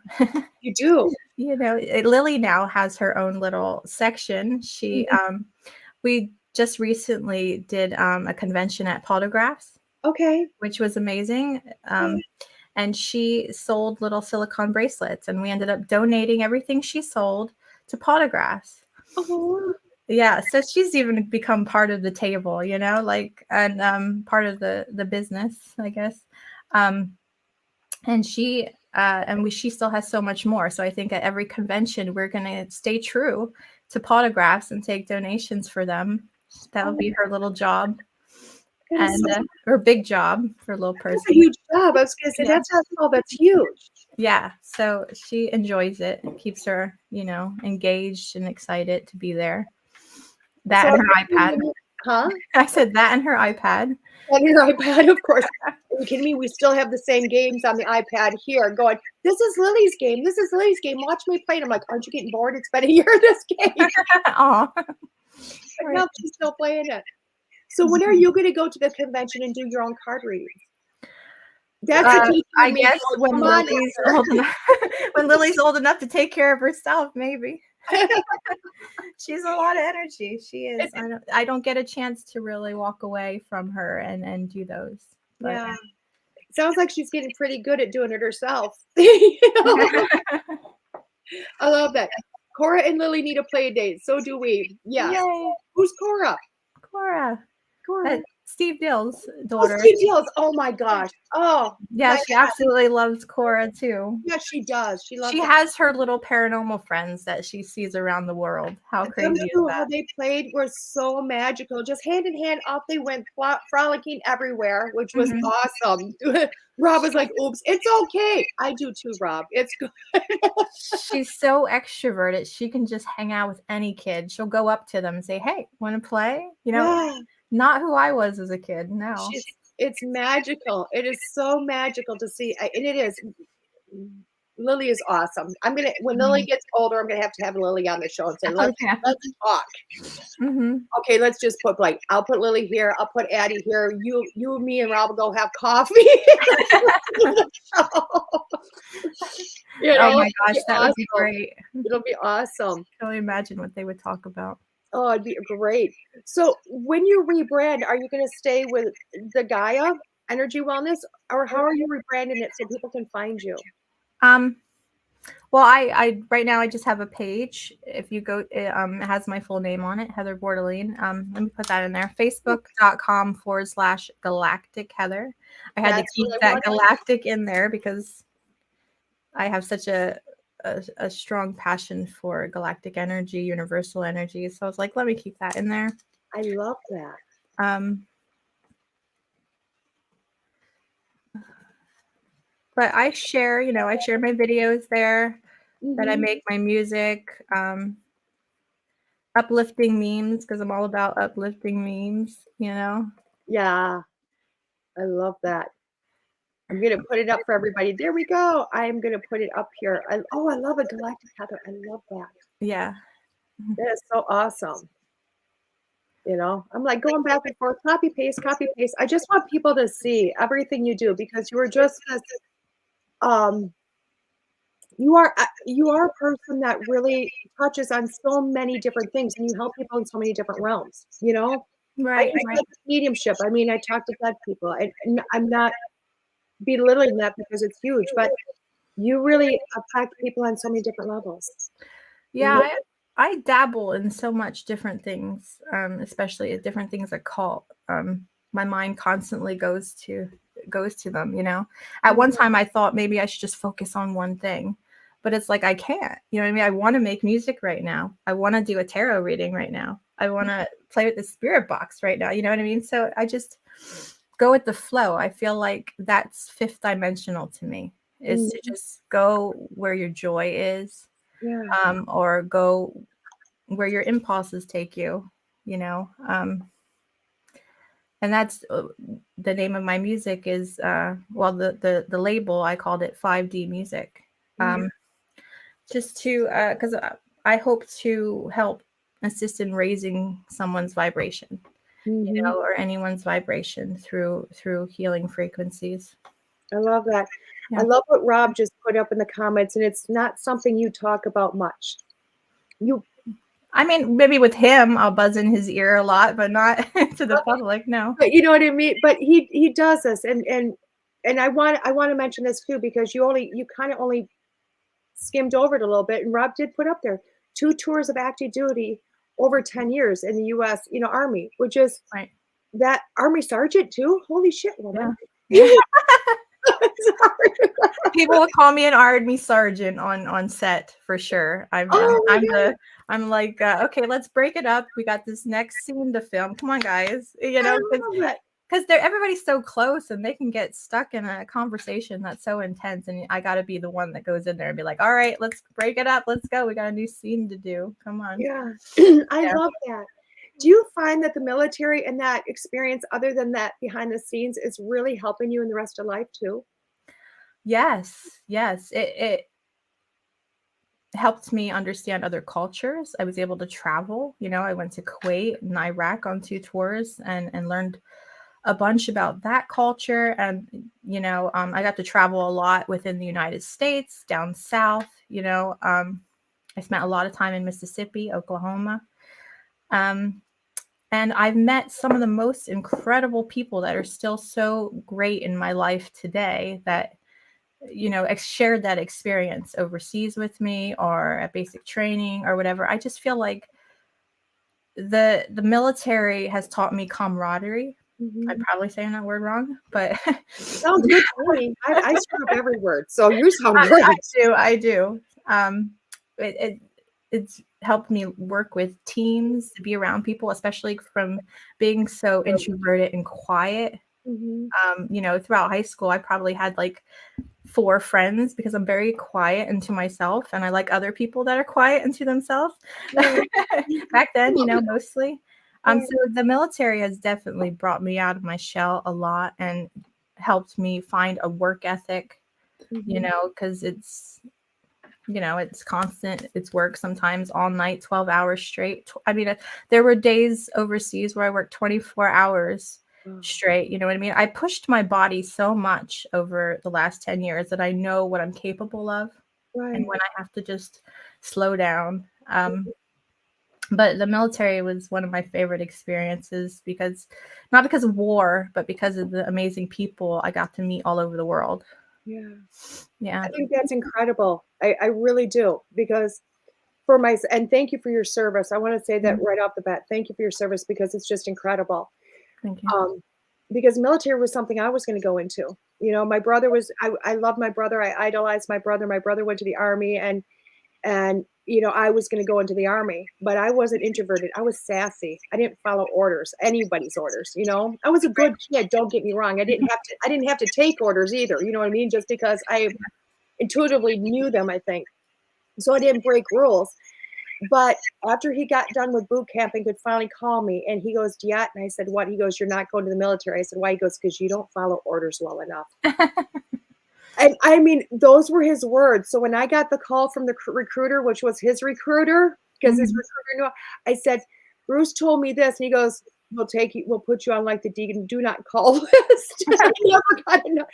You do. Lily now has her own little section. She we just recently did a convention at Potographs. Okay. Which was amazing. And she sold little silicone bracelets, and we ended up donating everything she sold to Potographs. Oh. Yeah, so she's even become part of the table, and part of the business, I guess. And she she still has so much more. So I think at every convention we're going to stay true to Potographs and take donations for them. That would be her little job. And her big job for a little person. That's a huge job. I was going to say, that's huge. Yeah. So she enjoys it. It keeps her, engaged and excited to be there. That and her iPad. Huh? I said that and her iPad. And her iPad, of course. Are you kidding me? We still have the same games on the iPad here going, this is Lily's game. This is Lily's game. Watch me play. And I'm like, aren't you getting bored? It's been a year, this game. Aw. But now she's still playing it. So when are you going to go to the convention and do your own card readings? That's I guess when Lily's old enough, when Lily's old enough to take care of herself, maybe. She's a lot of energy. She is. I don't get a chance to really walk away from her and do those. But. Yeah. Sounds like she's getting pretty good at doing it herself. I love that. Cora and Lily need a play date. So do we. Yeah. Yay. Who's Cora? Cora. Steve Dill's Oh, daughter. Steve Deals. Oh my gosh. Oh, Yeah, my she God. absolutely loves Cora too. Yeah, she does. She loves She it. has her little paranormal friends that she sees around the world. How Them crazy is two, that? how they played was so magical. Just hand in hand, off they went, frolicking everywhere, which was Mhm. awesome. Rob was like, "Oops, it's okay." I do too, Rob. It's good. She's so extroverted. She can just hang out with any kid. She'll go up to them and say, "Hey, want to play?" Yeah, Not who I was as a kid. No. it's magical. It is so magical to see, and it is. Lily is awesome. When Lily gets older, I'm gonna have Lily on the show and say, Oh, let's yeah. let's talk. Hmm. Okay, let's just put like I'll put Lily here, I'll put Addie here. You, me, and Rob will go have coffee. Oh my It'll gosh, be that would be awesome. great. It'll be awesome. I can only imagine what they would talk about. Oh, it'd be great. So when you rebrand, are you gonna stay with the Gaia Energy Wellness, or how are you rebranding it so people can find you? Well, I right now I just have a page. If you go, it has my full name on it, Heather Bordelean. Let me put that in there. Facebook.com/galactic Heather. I had to That's keep what I that wanted. galactic in there because I have such a strong passion for galactic energy, universal energy. So I was like, let me keep that in there. I love that. But I share my videos there, that I Mhm. make my music, uplifting memes, because I'm all about uplifting memes. Yeah, I love that. I'm gonna put it up for everybody. There we go. I am gonna put it up here. I love a galactic Heather. I love that. Yeah. That is so awesome. I'm like going back and forth, copy paste, copy paste. I just want people to see everything you do because you are just this. Um, you are a person that really touches on so many different things, and you help people in so many different realms. I Right, just right. like mediumship. I mean, I talk to dead people. And I'm not belittling that because it's huge, but you really affect people on so many different levels. Yeah, I dabble in so much different things, especially different things occult. My mind constantly goes to them. At one time I thought maybe I should just focus on one thing, but it's like I can't. You know what I mean? I want to make music right now. I want to do a tarot reading right now. I want to play with the spirit box right now. You know what I mean? So I just go with the flow. I feel like that's fifth dimensional to me, is to just go where your joy is, Yeah. or go where your impulses take you. And that's the name of my music is the label, I called it 5D music, just to because I hope to help assist in raising someone's vibration, or anyone's vibration through healing frequencies. I love that. Yeah. I love what Rob just put up in the comments, and it's not something you talk about much. I mean, maybe with him, I'll buzz in his ear a lot, but not to the public. No. But you know what I mean? But he does this, and I want to mention this too because you kind of only skimmed over it a little bit, and Rob did put up there 2 tours of active duty over 10 years in the U.S. Army, which is Right. that Army sergeant too. Holy shit, woman! Yeah. People will call me an army sergeant on set for sure. I'm like, okay, let's break it up. We got this next scene to film. Come on, guys. Because everybody's so close and they can get stuck in a conversation that's so intense. And I got to be the one that goes in there and be like, all right, let's break it up. Let's go. We got a new scene to do. Come on. Yeah, I love that. Do you find that the military and that experience, other than that behind the scenes, is really helping you in the rest of life too? Yes. It helped me understand other cultures. I was able to travel. I went to Kuwait and Iraq on 2 tours and learned a bunch about that culture. And, I got to travel a lot within the United States, down south. I spent a lot of time in Mississippi, Oklahoma. And I've met some of the most incredible people that are still so great in my life today that, shared that experience overseas with me or at basic training or whatever. I just feel like the military has taught me camaraderie. I'm probably saying that word wrong, but Sounds good to me. I screw up every word, so you sound great. I do. It's helped me work with teams, to be around people, especially from being so introverted and quiet. Throughout high school, I probably had like 4 friends because I'm very quiet and to myself, and I like other people that are quiet and to themselves. Back then, mostly. So the military has definitely brought me out of my shell a lot and helped me find a work ethic, because it's constant. It's work sometimes all night, 12 hours straight. I mean, there were days overseas where I worked 24 hours straight. You know what I mean? I pushed my body so much over the last 10 years that I know what I'm capable of and when I have to just slow down. But the military was one of my favorite experiences not because of war, but because of the amazing people I got to meet all over the world. Yeah. I think that's incredible. I really do, because and thank you for your service. I want to say that right off the bat. Thank you for your service, because it's just incredible. Thank you. Because military was something I was going to go into. My brother I love my brother. I idolized my brother. My brother went to the Army, and I was going to go into the Army, but I wasn't introverted. I was sassy. I didn't follow anybody's orders. I was a good kid. Don't get me wrong. I didn't have to take orders either. You know what I mean? Just because I intuitively knew them, I think. So I didn't break rules. But after he got done with boot camp and could finally call me, and he goes, DeEtte, and I said, what? He goes, you're not going to the military. I said, why? He goes, because you don't follow orders well enough. And I mean, those were his words. So when I got the call from the recruiter, which was his recruiter, because his recruiter knew, I said, Bruce told me this. And he goes, we'll put you on like the do not call list. I never got enough.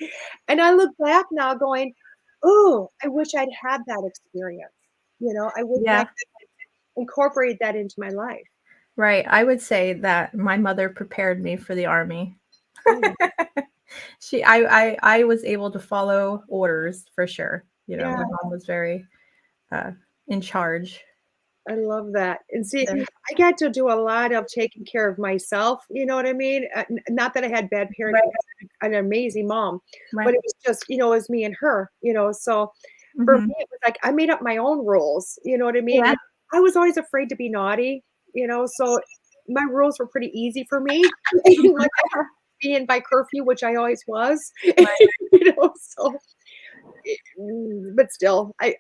And I look back now going, oh, I wish I'd had that experience. I wish I could incorporate that into my life. Right. I would say that my mother prepared me for the Army. I was able to follow orders for sure. My mom was very in charge. I love that. And see, I got to do a lot of taking care of myself. You know what I mean? Not that I had bad parents, I had an amazing mom, but it was just, it was me and her, so for me, it was like, I made up my own rules. You know what I mean? Yeah. I was always afraid to be naughty, so my rules were pretty easy for me. Like being by curfew, which I always was, so, but still, I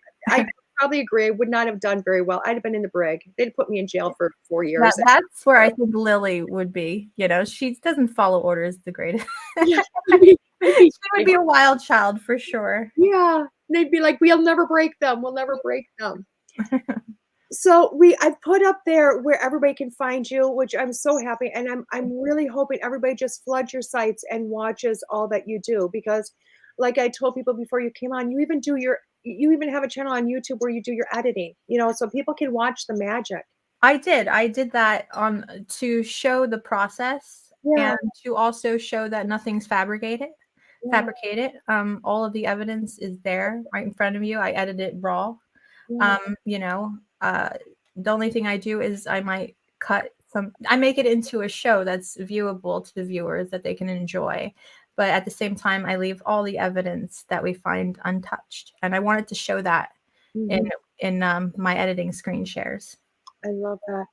probably agree. I would not have done very well. I'd have been in the brig. They'd put me in jail for 4 years. That's where I think Lily would be. She doesn't follow orders the greatest. Yeah. She would be a wild child for sure. Yeah. They'd be like, we'll never break them. We'll never break them. So I've put up there where everybody can find you, which I'm so happy. And I'm really hoping everybody just floods your sites and watches all that you do, because like I told people before you came on, you even have a channel on YouTube where you do your editing, so people can watch the magic. I did that to show the process and to also show that nothing's fabricated. All of the evidence is there right in front of you. I edit it raw. The only thing I do is I might I make it into a show that's viewable to the viewers that they can enjoy. But at the same time, I leave all the evidence that we find untouched. And I wanted to show that in my editing screen shares. I love that.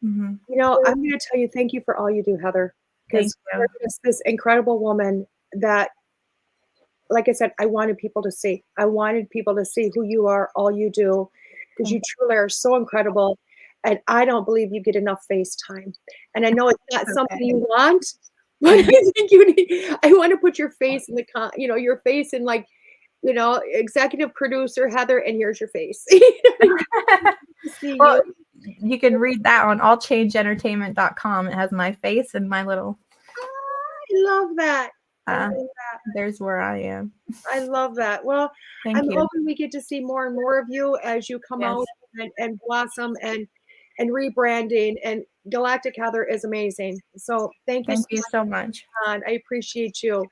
I'm going to tell you, thank you for all you do, Heather. Because you're just this incredible woman that, like I said, I wanted people to see. I wanted people to see who you are, all you do, because you truly are so incredible. And I don't believe you get enough face time. And I know it's not something you want, but I think you need. I want to put your face in your face in like, executive producer Heather, and here's your face. Well, you can read that on allchangeentertainment.com. It has my face and my little. I love that. There's where I am. I love that. Well, I'm hoping we get to see more and more of you as you come out and blossom and rebranding. And Galactic Heather is amazing. So thank you so much. I appreciate you.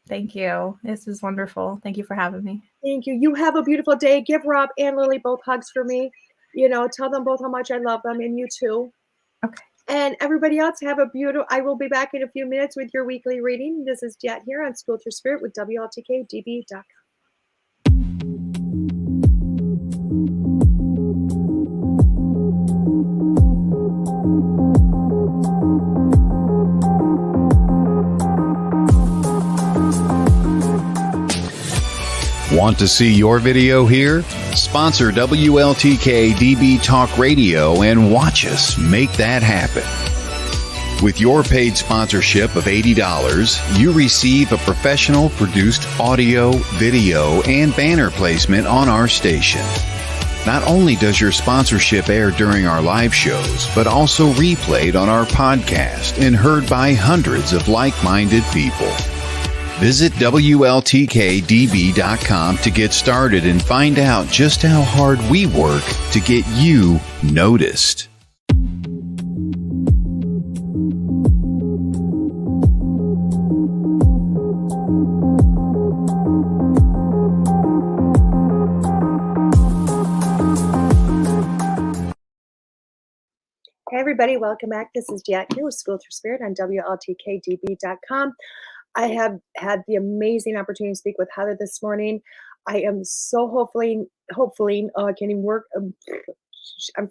Thank you. This was wonderful. Thank you for having me. Thank you. You have a beautiful day. Give Rob and Lily both hugs for me. Tell them both how much I love them, and you too. Okay. And everybody else, have a beautiful, I will be back in a few minutes with your weekly reading. This is DeEtte here on School Thru Spirit with WLTK-DB.com. Want to see your video here? Sponsor WLTK-DB Talk Radio and watch us make that happen. With your paid sponsorship of $80, you receive a professional produced audio, video, and banner placement on our station. Not only does your sponsorship air during our live shows, but also replayed on our podcast and heard by hundreds of like-minded people. Visit WLTK-DB.com to get started and find out just how hard we work to get you noticed. Hey everybody, welcome back. This is DeEtte here with School Thru Spirit on WLTK-DB.com. I have had the amazing opportunity to speak with Heather this morning. I am so hopefully, I can't even work. I'm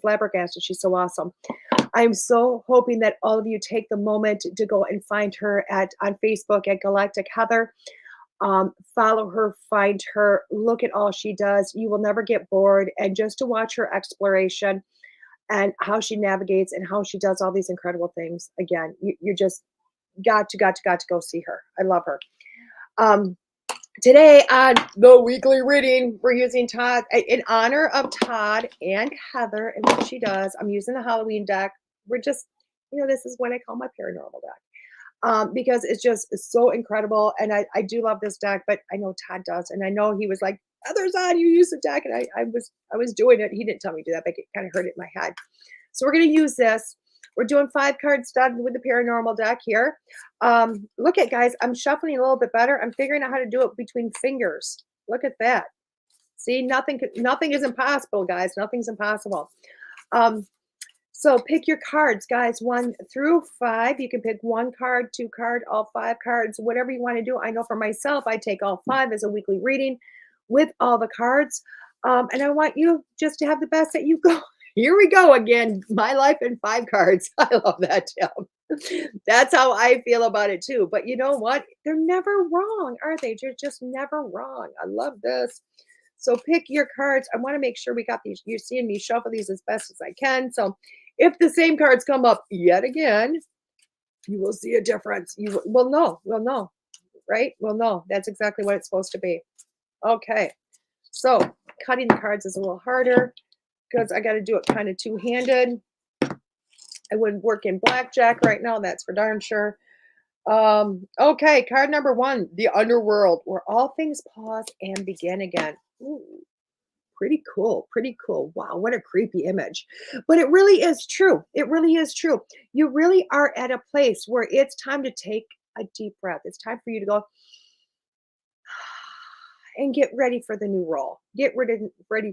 flabbergasted. She's so awesome. I'm so hoping that all of you take the moment to go and find her on Facebook at Galactic Heather. Follow her, find her, look at all she does. You will never get bored. And just to watch her exploration and how she navigates and how she does all these incredible things. Again, you just got to go see her. I love her. Today on the weekly reading, we're using Todd in honor of Todd and Heather and what she does. I'm using the Halloween deck. We're just, this is what I call my paranormal deck. Because it's so incredible. And I do love this deck, but I know Todd does. And I know he was like, Heather's on, you use the deck. And I was doing it. He didn't tell me to do that, but it kind of hurt it in my head. So we're going to use this. We're doing 5 cards done with the paranormal deck here. Look at, guys, I'm shuffling a little bit better. I'm figuring out how to do it between fingers. Look at that. See, nothing is impossible, guys. Nothing's impossible. So pick your cards, guys, 1 through 5. You can pick 1 card, 2 card, all 5 cards, whatever you want to do. I know for myself, I take all 5 as a weekly reading with all the cards. And I want you just to have the best that you go. Here we go again. My life in 5 cards. I love that, Tim. That's how I feel about it too. But you know what? They're never wrong, are they? They're just never wrong. I love this. So pick your cards. I want to make sure we got these. You're seeing me shuffle these as best as I can. So if the same cards come up yet again, you will see a difference. You will know. We'll know, right? We'll know. That's exactly what it's supposed to be. Okay. So cutting the cards is a little harder because I got to do it kind of two-handed. I wouldn't work in blackjack right now. That's for darn sure. Okay, card number 1, the underworld, where all things pause and begin again. Ooh, pretty cool. Pretty cool. Wow, what a creepy image. But it really is true. It really is true. You really are at a place where it's time to take a deep breath. It's time for you to go and get ready for the new role. Get ready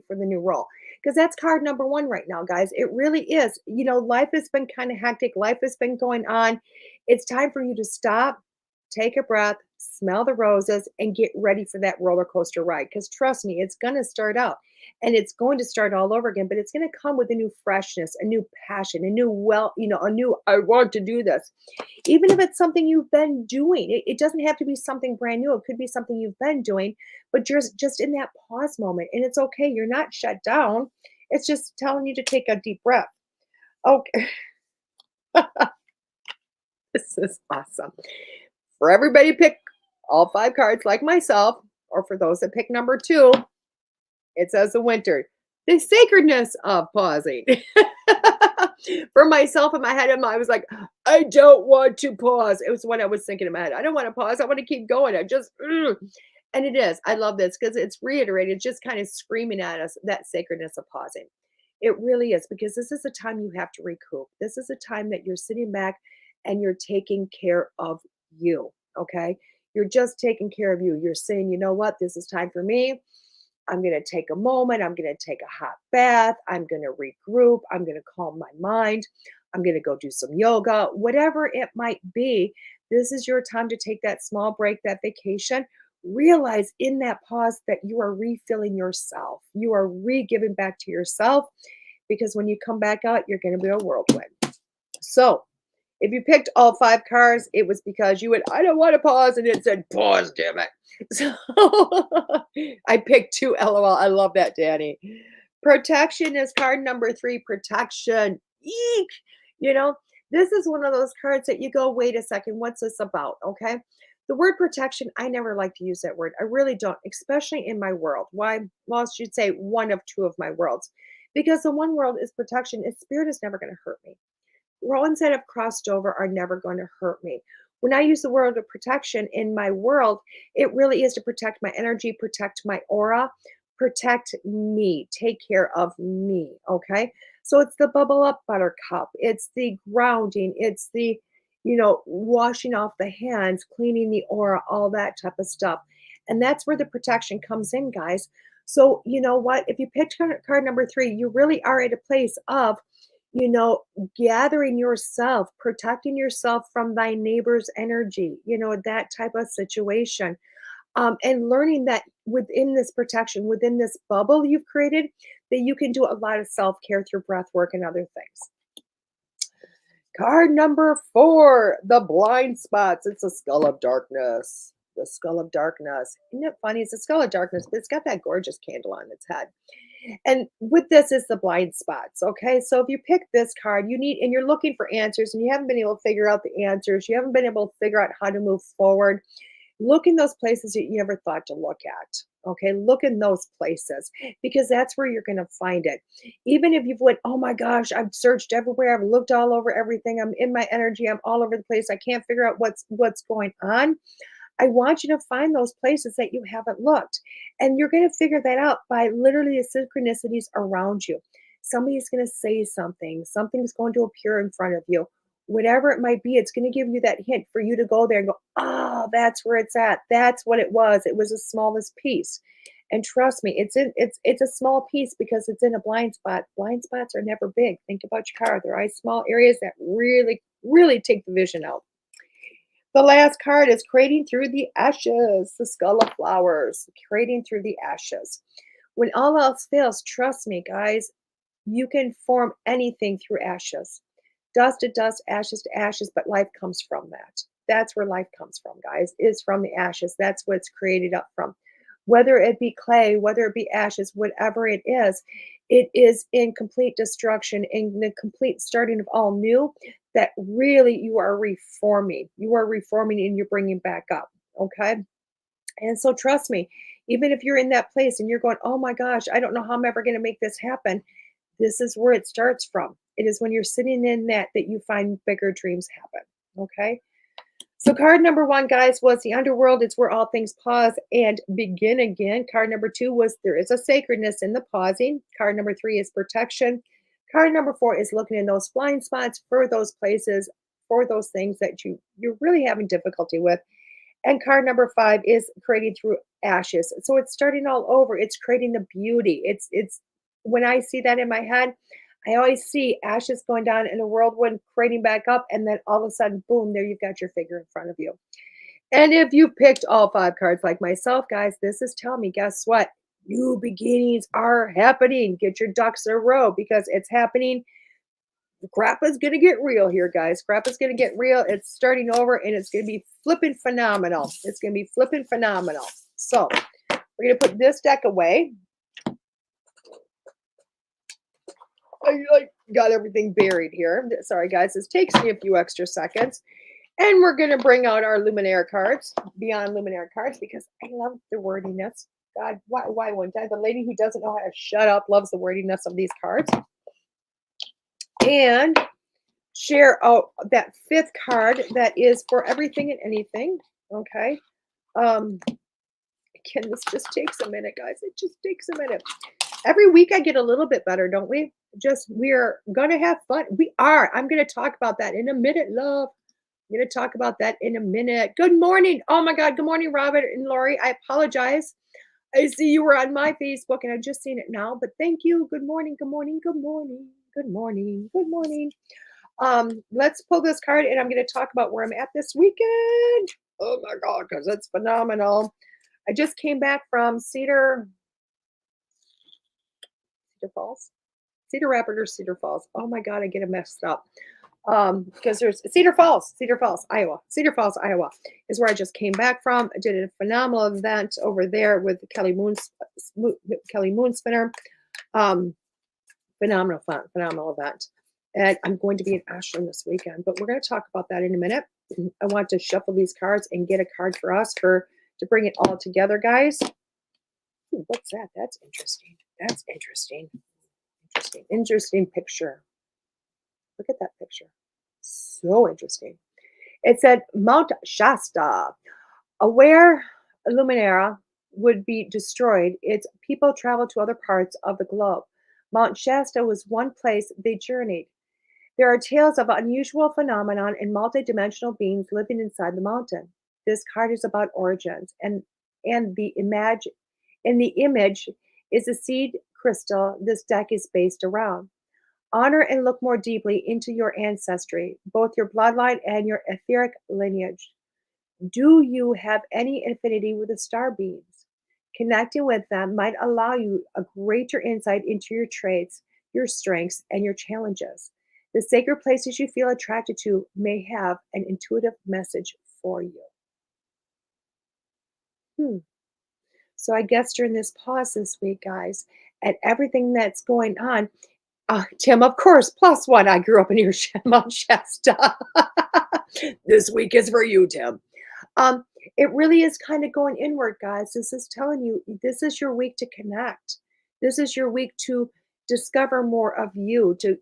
for the new role. Because that's card number 1 right now, guys. It really is. Life has been kind of hectic. Life has been going on. It's time for you to stop, take a breath, smell the roses, and get ready for that roller coaster ride. Because trust me, it's going to start out. And it's going to start all over again. But it's going to come with a new freshness, a new passion, a new, I want to do this. Even if it's something you've been doing. It doesn't have to be something brand new. It could be something you've been doing. But you're just in that pause moment. And it's okay. You're not shut down. It's just telling you to take a deep breath. Okay. This is awesome. For everybody pick all 5 cards like myself, or for those that pick number 2, it says the winter, the sacredness of pausing. For myself in my head, I was like, I don't want to pause. It was what I was thinking in my head. I don't want to pause. I want to keep going. And it is. I love this because it's reiterated, just kind of screaming at us that sacredness of pausing. It really is, because this is a time you have to recoup. This is a time that you're sitting back and you're taking care of you. Okay. You're just taking care of you. You're saying, you know what? This is time for me. I'm going to take a moment. I'm going to take a hot bath. I'm going to regroup. I'm going to calm my mind. I'm going to go do some yoga, whatever it might be. This is your time to take that small break, that vacation. Realize in that pause that you are refilling yourself. You are re-giving back to yourself, because when you come back out, you're going to be a whirlwind. So if you picked all 5 cards, it was because you went, I don't want to pause, and it said pause, damn it. So I picked 2, LOL. I love that, Danny. Protection is card number 3, protection. Eek! You know, this is one of those cards that you go, wait a second, what's this about? Okay. The word protection, I never like to use that word. I really don't, especially in my world. Why? Well, I should say one of 2 of my worlds. Because the one world is protection, and spirit is never going to hurt me. Ones that have crossed over are never going to hurt me. When I use the word of protection in my world, it really is to protect my energy, protect my aura, protect me, take care of me. Okay. So it's the bubble up buttercup. It's the grounding. It's the, washing off the hands, cleaning the aura, all that type of stuff. And that's where the protection comes in, guys. So you know what? If you picked card number 3, you really are at a place of, gathering yourself, protecting yourself from thy neighbor's energy, that type of situation. And learning that within this protection, within this bubble you've created, that you can do a lot of self-care through breath work and other things. Card number 4, the blind spots. It's a skull of darkness. The skull of darkness. Isn't it funny? It's a skull of darkness, but it's got that gorgeous candle on its head. And with this is the blind spots. Okay. So if you pick this card, and you're looking for answers, and you haven't been able to figure out the answers, you haven't been able to figure out how to move forward, look in those places that you never thought to look at. Okay. Look in those places, because that's where you're going to find it. Even if you've went, oh my gosh, I've searched everywhere. I've looked all over everything. I'm in my energy. I'm all over the place. I can't figure out what's going on. I want you to find those places that you haven't looked. And you're going to figure that out by literally the synchronicities around you. Somebody's going to say something. Something's going to appear in front of you. Whatever it might be, it's going to give you that hint for you to go there and go, oh, that's where it's at. That's what it was. It was the smallest piece. And trust me, it's a small piece because it's in a blind spot. Blind spots are never big. Think about your car. They're always small areas that really, really take the vision out. The last card is creating through the ashes, the skull of flowers, creating through the ashes. When all else fails, trust me, guys, you can form anything through ashes. Dust to dust, ashes to ashes, but life comes from that. That's where life comes from, guys, is from the ashes. That's what it's created up from. Whether it be clay, whether it be ashes, whatever it is in complete destruction, in the complete starting of all new, that really you are reforming. You are reforming and you're bringing back up, okay? And so trust me, even if you're in that place and you're going, oh my gosh, I don't know how I'm ever going to make this happen, this is where it starts from. It is when you're sitting in that you find bigger dreams happen, okay? So card number 1, guys, was the underworld. It's where all things pause and begin again. Card number 2 was there is a sacredness in the pausing. Card number 3 is protection. Card number 4 is looking in those blind spots for those places, for those things that you're really having difficulty with. And card number 5 is creating through ashes. So it's starting all over. It's creating the beauty. It's when I see that in my head, I always see ashes going down in a whirlwind, creating back up, and then all of a sudden, boom, there you've got your figure in front of you. And if you picked all 5 cards like myself, guys, this is telling me, guess what? New beginnings are happening. Get your ducks in a row because it's happening. Crap is going to get real here, guys. Crap is going to get real. It's starting over, and it's going to be flipping phenomenal. It's going to be flipping phenomenal. So we're going to put this deck away. I got everything buried here. Sorry, guys. This takes me a few extra seconds. And we're going to bring out our Luminaire cards, Beyond Luminaire cards, because I love the wordiness. God, why wouldn't I? The lady who doesn't know how to shut up loves the wordiness of these cards. And share out that 5th card that is for everything and anything. Okay. Again, this just takes a minute, guys. It just takes a minute. Every week I get a little bit better, don't we? We're going to have fun. We are. I'm going to talk about that in a minute, love. I'm going to talk about that in a minute. Good morning. Oh my God. Good morning, Robert and Lori. I apologize. I see you were on my Facebook and I've just seen it now, but thank you. Good morning. Good morning. Good morning. Good morning. Good morning. Let's pull this card and I'm going to talk about where I'm at this weekend. Oh my God, because it's phenomenal. I just came back from Cedar Falls, Cedar Rapids or Cedar Falls. Oh my God, I get it messed up. Because there's Cedar Falls, Iowa. Cedar Falls, Iowa is where I just came back from. I did a phenomenal event over there with Kelly Moonspinner. Phenomenal fun, phenomenal event. And I'm going to be in Ashland this weekend, but we're going to talk about that in a minute. I want to shuffle these cards and get a card for us to bring it all together, guys. Ooh, what's that? That's interesting. That's interesting. Interesting picture. Look at that picture. So interesting. It said Mount Shasta, where Luminara would be destroyed, its people traveled to other parts of the globe. Mount Shasta was one place they journeyed. There are tales of unusual phenomenon and multidimensional beings living inside the mountain. This card is about origins, and the image is a seed crystal this deck is based around. Honor and look more deeply into your ancestry, both your bloodline and your etheric lineage. Do you have any affinity with the star beings? Connecting with them might allow you a greater insight into your traits, your strengths, and your challenges. The sacred places you feel attracted to may have an intuitive message for you. So I guess during this pause this week, guys, and everything that's going on, Tim, of course, +1. I grew up near Mount Shasta. This week is for you, Tim. It really is kind of going inward, guys. This is telling you this is your week to connect. This is your week to discover more of you, to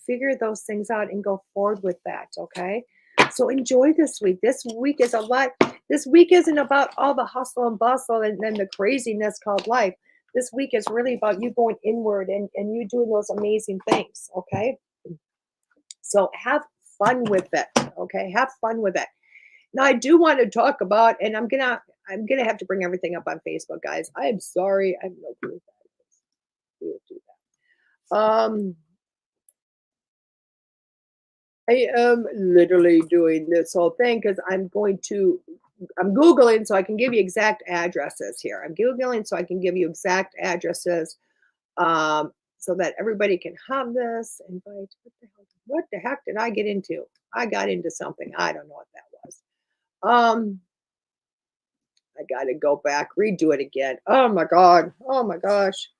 figure those things out and go forward with that. Okay. So enjoy this week. This week is a lot. This week isn't about all the hustle and bustle and then the craziness called life. This week is really about you going inward and you doing those amazing things. Okay. So have fun with it. Okay. Have fun with it. Now I do want to talk about, and I'm gonna have to bring everything up on Facebook, guys. I am sorry. I have no clue what that is. We will do that. I am literally doing this whole thing because I'm Googling so I can give you exact addresses here. I'm Googling so I can give you exact addresses so that everybody can have this. Invite, what the heck did I get into? I got into something. I don't know what that was. I got to go back, redo it again. Oh my God. Oh my gosh.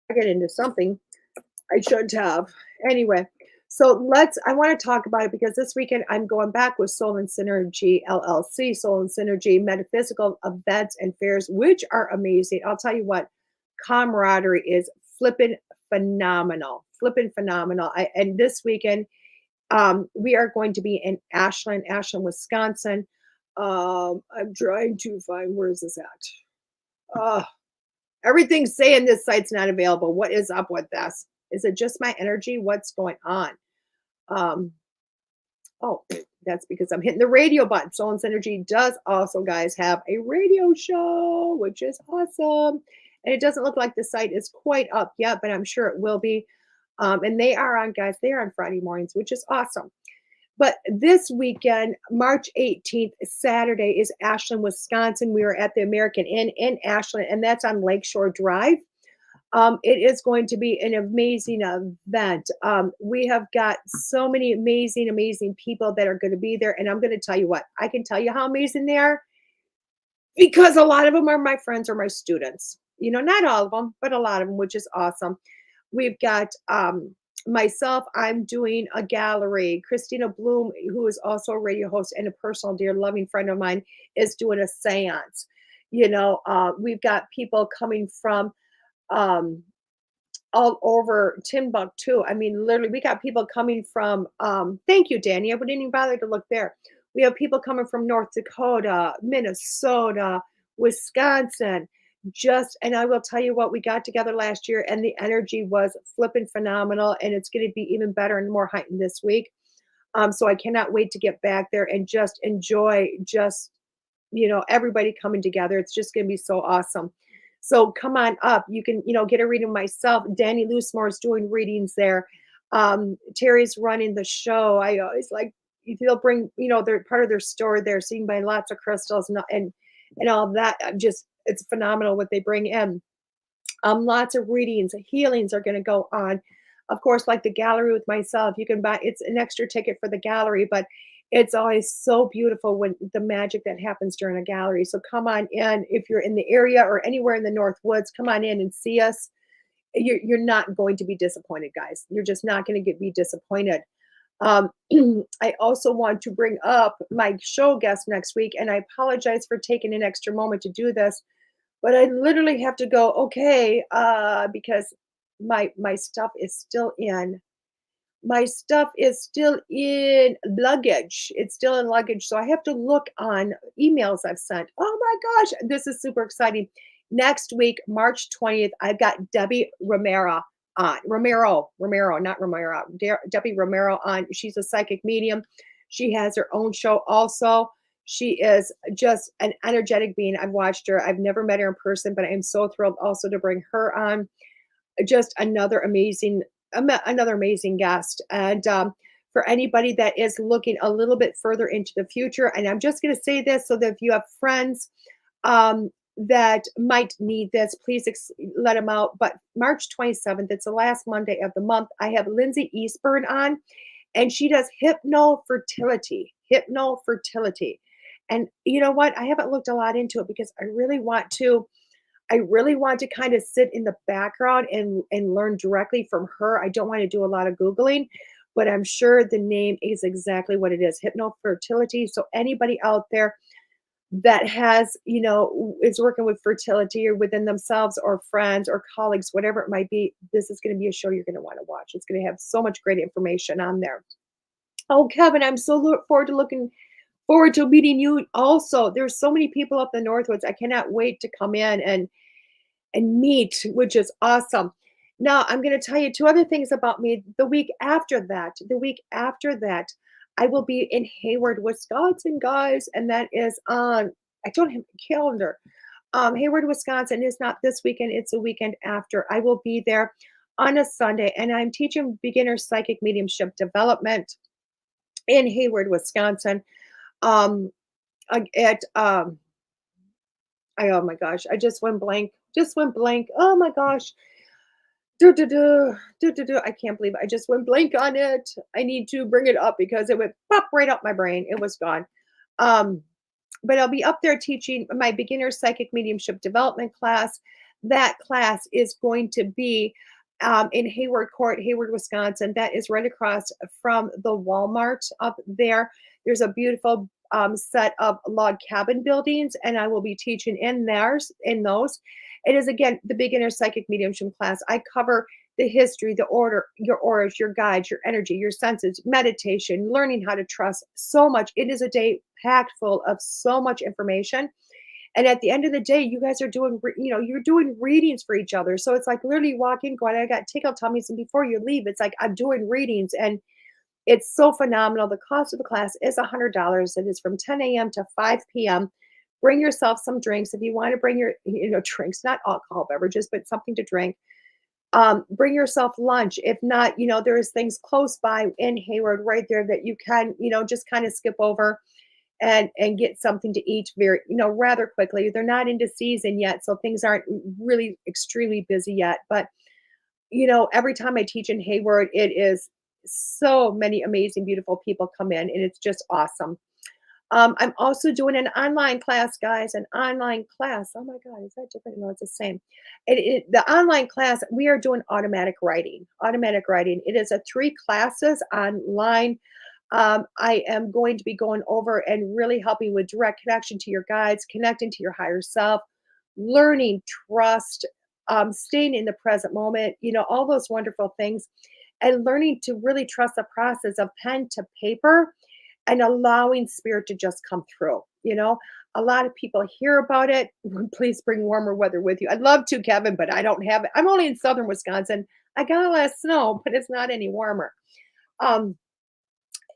I get into something I shouldn't have. Anyway, so I want to talk about it because this weekend I'm going back with Soul and Synergy LLC, Soul and Synergy metaphysical events and fairs, which are amazing. I'll tell you what, camaraderie is flipping phenomenal. And this weekend, we are going to be in Ashland, Wisconsin. I'm trying to find, where is this at? Everything's saying this site's not available. What is up with this? Is it just my energy? What's going on? Oh, that's because I'm hitting the radio button. Soul and Synergy does also, guys, have a radio show, which is awesome. And it doesn't look like the site is quite up yet, but I'm sure it will be. And they are on Friday mornings, which is awesome. But this weekend, March 18th, Saturday, is Ashland, Wisconsin. We are at the American Inn in Ashland, and that's on Lakeshore Drive. It is going to be an amazing event. We have got so many amazing people that are going to be there. And I'm going to tell you what, I can tell you how amazing they are because a lot of them are my friends or my students. Not all of them, but a lot of them, which is awesome. We've got myself, I'm doing a gallery. Christina Bloom, who is also a radio host and a personal dear loving friend of mine, is doing a seance. We've got people coming from all over Timbuktu. I mean, literally, we got people coming from, thank you, Danny. I wouldn't even bother to look there. We have people coming from North Dakota, Minnesota, Wisconsin, and I will tell you what, we got together last year and the energy was flipping phenomenal, and it's going to be even better and more heightened this week. So I cannot wait to get back there and just enjoy everybody coming together. It's just going to be so awesome. So come on up. You can, get a reading myself. Danny Loosemore is doing readings there. Terry's running the show. I always like, they'll bring, they're part of their store there, so you can buy lots of crystals and all that. Just, it's phenomenal what they bring in. Lots of readings, healings are going to go on. Of course, like the gallery with myself, you can buy, it's an extra ticket for the gallery, but it's always so beautiful when the magic that happens during a gallery. So come on in. If you're in the area or anywhere in the North Woods, come on in and see us. You're not going to be disappointed, guys. You're just not going to be disappointed. I also want to bring up my show guest next week, and I apologize for taking an extra moment to do this, but I literally have to go, okay, because my stuff is still in. My stuff is still in luggage. It's still in luggage. So I have to look on emails I've sent. Oh my gosh, this is super exciting. Next week, March 20th, I've got DeEtte Ranae on. DeEtte Ranae on. She's a psychic medium. She has her own show also. She is just an energetic being. I've watched her. I've never met her in person, but I'm so thrilled also to bring her on. Just another amazing guest. And for anybody that is looking a little bit further into the future, and I'm just going to say this so that if you have friends that might need this, please let them out. But March 27th, it's the last Monday of the month, I have Lindsay Eastburn on, and she does hypnofertility. And you know what? I haven't looked a lot into it because I really want to kind of sit in the background and learn directly from her. I don't want to do a lot of Googling, but I'm sure the name is exactly what it is, hypnofertility. So anybody out there that has, is working with fertility or within themselves or friends or colleagues, whatever it might be, this is going to be a show you're going to want to watch. It's going to have so much great information on there. Oh, Kevin, I'm so looking forward to meeting you also. There's so many people up the Northwoods. I cannot wait to come in and meet, which is awesome. Now, I'm going to tell you two other things about me. The week after that, I will be in Hayward, Wisconsin, guys, and that is on, I don't have a calendar. Hayward, Wisconsin is not this weekend, it's the weekend after. I will be there on a Sunday, and I'm teaching beginner psychic mediumship development in Hayward, Wisconsin. Oh my gosh, I just went blank. Oh my gosh. I can't believe it. I just went blank on it. I need to bring it up because it would pop right up my brain. It was gone. But I'll be up there teaching my beginner psychic mediumship development class. That class is going to be in Hayward Court, Hayward, Wisconsin. That is right across from the Walmart up there. There's a beautiful set of log cabin buildings, and I will be teaching in those. It is, again, the beginner psychic mediumship class. I cover the history, the order, your auras, your guides, your energy, your senses, meditation, learning how to trust. So much. It is a day packed full of so much information. And at the end of the day, you guys are doing, you're doing readings for each other. So it's like literally walking, going, I got tickle tummies, and before you leave, it's like I'm doing readings, and it's so phenomenal. The cost of the class is $100. It is from 10 a.m. to 5 p.m. Bring yourself some drinks. If you want to bring your, drinks, not alcohol beverages, but something to drink. Bring yourself lunch. If not, there's things close by in Hayward right there that you can, just kind of skip over and get something to eat very, rather quickly. They're not into season yet, so things aren't really extremely busy yet. But, every time I teach in Hayward, it is so many amazing, beautiful people come in, and it's just awesome. I'm also doing an online class, guys, an online class. Oh my God, is that different? No, it's the same. The online class, we are doing automatic writing. It is 3 classes online. I am going to be going over and really helping with direct connection to your guides, connecting to your higher self, learning trust, staying in the present moment, all those wonderful things, and learning to really trust the process of pen to paper and allowing spirit to just come through. A lot of people hear about it. Please bring warmer weather with you. I'd love to, Kevin, but I don't have it. I'm only in southern Wisconsin. I got a lot of snow, but it's not any warmer.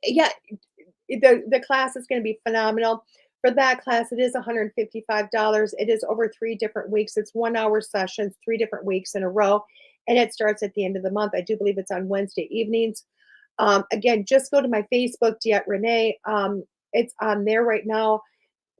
Yeah, the class is going to be phenomenal. For that class, it is $155. It is over 3 different weeks. It's 1-hour sessions, 3 different weeks in a row. and it starts at the end of the month. I do believe it's on Wednesday evenings. Again, just go to my Facebook, DeEtte Ranae. It's on there right now.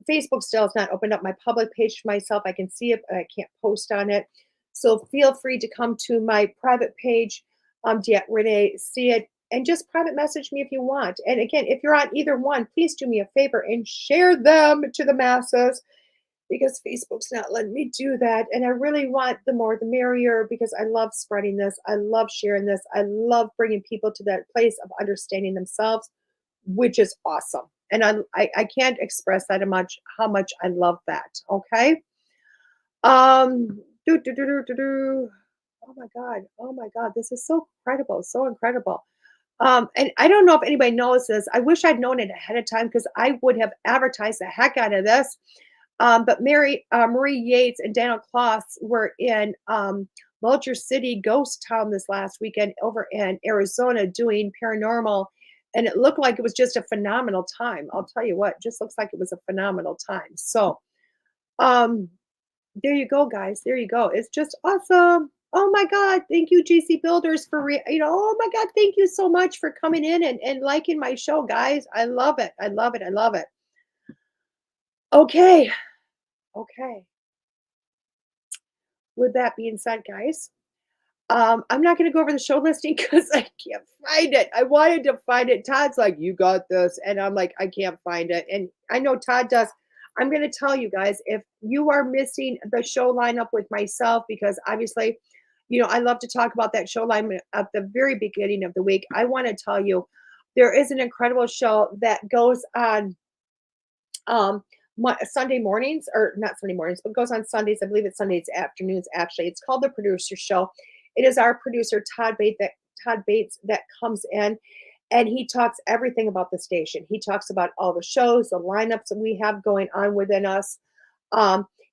Facebook still has not opened up my public page for myself. I can see it, but I can't post on it. So feel free to come to my private page, DeEtte Ranae, see it, and just private message me if you want. And again, if you're on either one, please do me a favor and share them to the masses, because Facebook's not letting me do that. And I really want the more the merrier, because I love spreading this. I love sharing this. I love bringing people to that place of understanding themselves, which is awesome. And I can't express that how much I love that. Okay. Oh my God. This is so incredible. So incredible. And I don't know if anybody knows this. I wish I'd known it ahead of time, because I would have advertised the heck out of this. But Marie Yates and Daniel Kloss were in Motor City Ghost Town this last weekend over in Arizona doing paranormal. And it looked like it was just a phenomenal time. I'll tell you what, just looks like it was a phenomenal time. So there you go, guys. There you go. It's just awesome. Oh my God. Thank you, GC Builders, for, oh my God. Thank you so much for coming in and liking my show, guys. I love it. I love it. I love it. Okay. With that being said, guys, I'm not going to go over the show listing because I can't find it. I wanted to find it. Todd's like, you got this. And I'm like, I can't find it. And I know Todd does. I'm going to tell you guys, if you are missing the show lineup with myself, because obviously, I love to talk about that show lineup at the very beginning of the week. I want to tell you, there is an incredible show that goes on Sunday mornings, or not Sunday mornings, but goes on Sundays. I believe it's Sundays afternoons, actually. It's called The Producer Show. It is our producer, Todd Bates, that comes in, and he talks everything about the station. He talks about all the shows, the lineups that we have going on within us.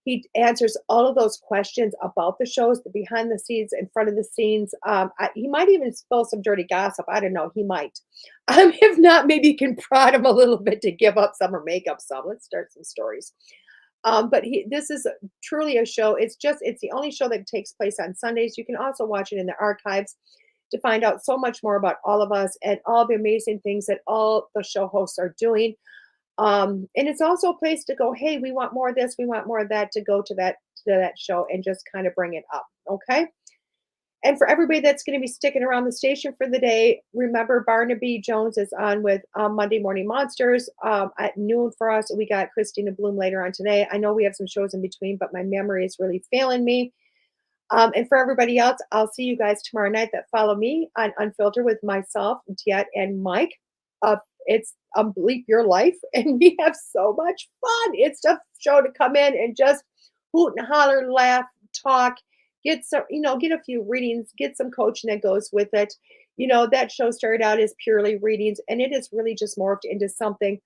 He answers all of those questions about the shows, the behind the scenes, in front of the scenes. He might even spill some dirty gossip. I don't know. He might. If not, maybe you can prod him a little bit to give up some or make up some. Let's start some stories. But this is truly a show. It's the only show that takes place on Sundays. You can also watch it in the archives to find out so much more about all of us and all the amazing things that all the show hosts are doing. And it's also a place to go, hey, we want more of this, we want more of that, to go to that show and just kind of bring it up. Okay. And for everybody that's going to be sticking around the station for the day, remember Barnaby Jones is on with Monday Morning Monsters at noon for us. We got Christina Bloom later on today. I know we have some shows in between, but my memory is really failing me. And for everybody else, I'll see you guys tomorrow night that follow me on Unfiltered with myself, DeEtte, and Mike. It's Bleep Your Life, and we have so much fun. It's a show to come in and just hoot and holler, laugh, talk, get a few readings, get some coaching that goes with it. That show started out as purely readings, and it has really just morphed into something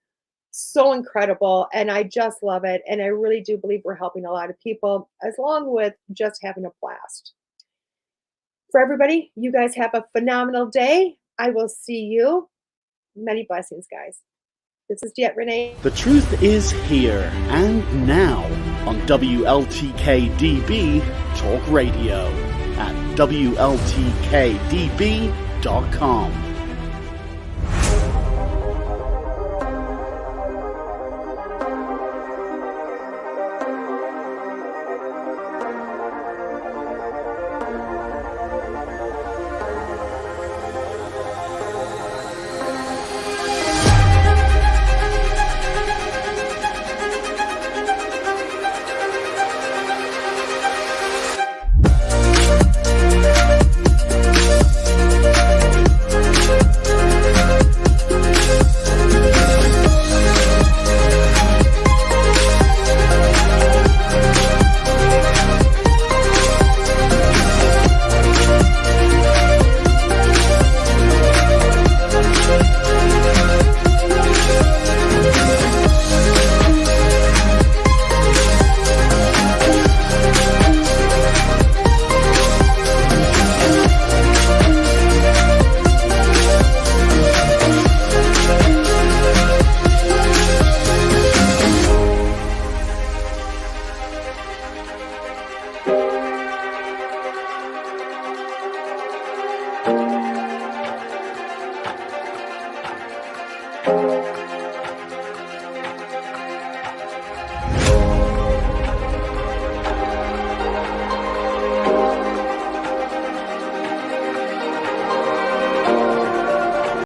so incredible, and I just love it. And I really do believe we're helping a lot of people, as long with just having a blast. For everybody, you guys have a phenomenal day. I will see you. Many blessings, guys. This is DeEtte Ranae. The truth is here and now on WLTK-DB Talk Radio at WLTK-DB.com.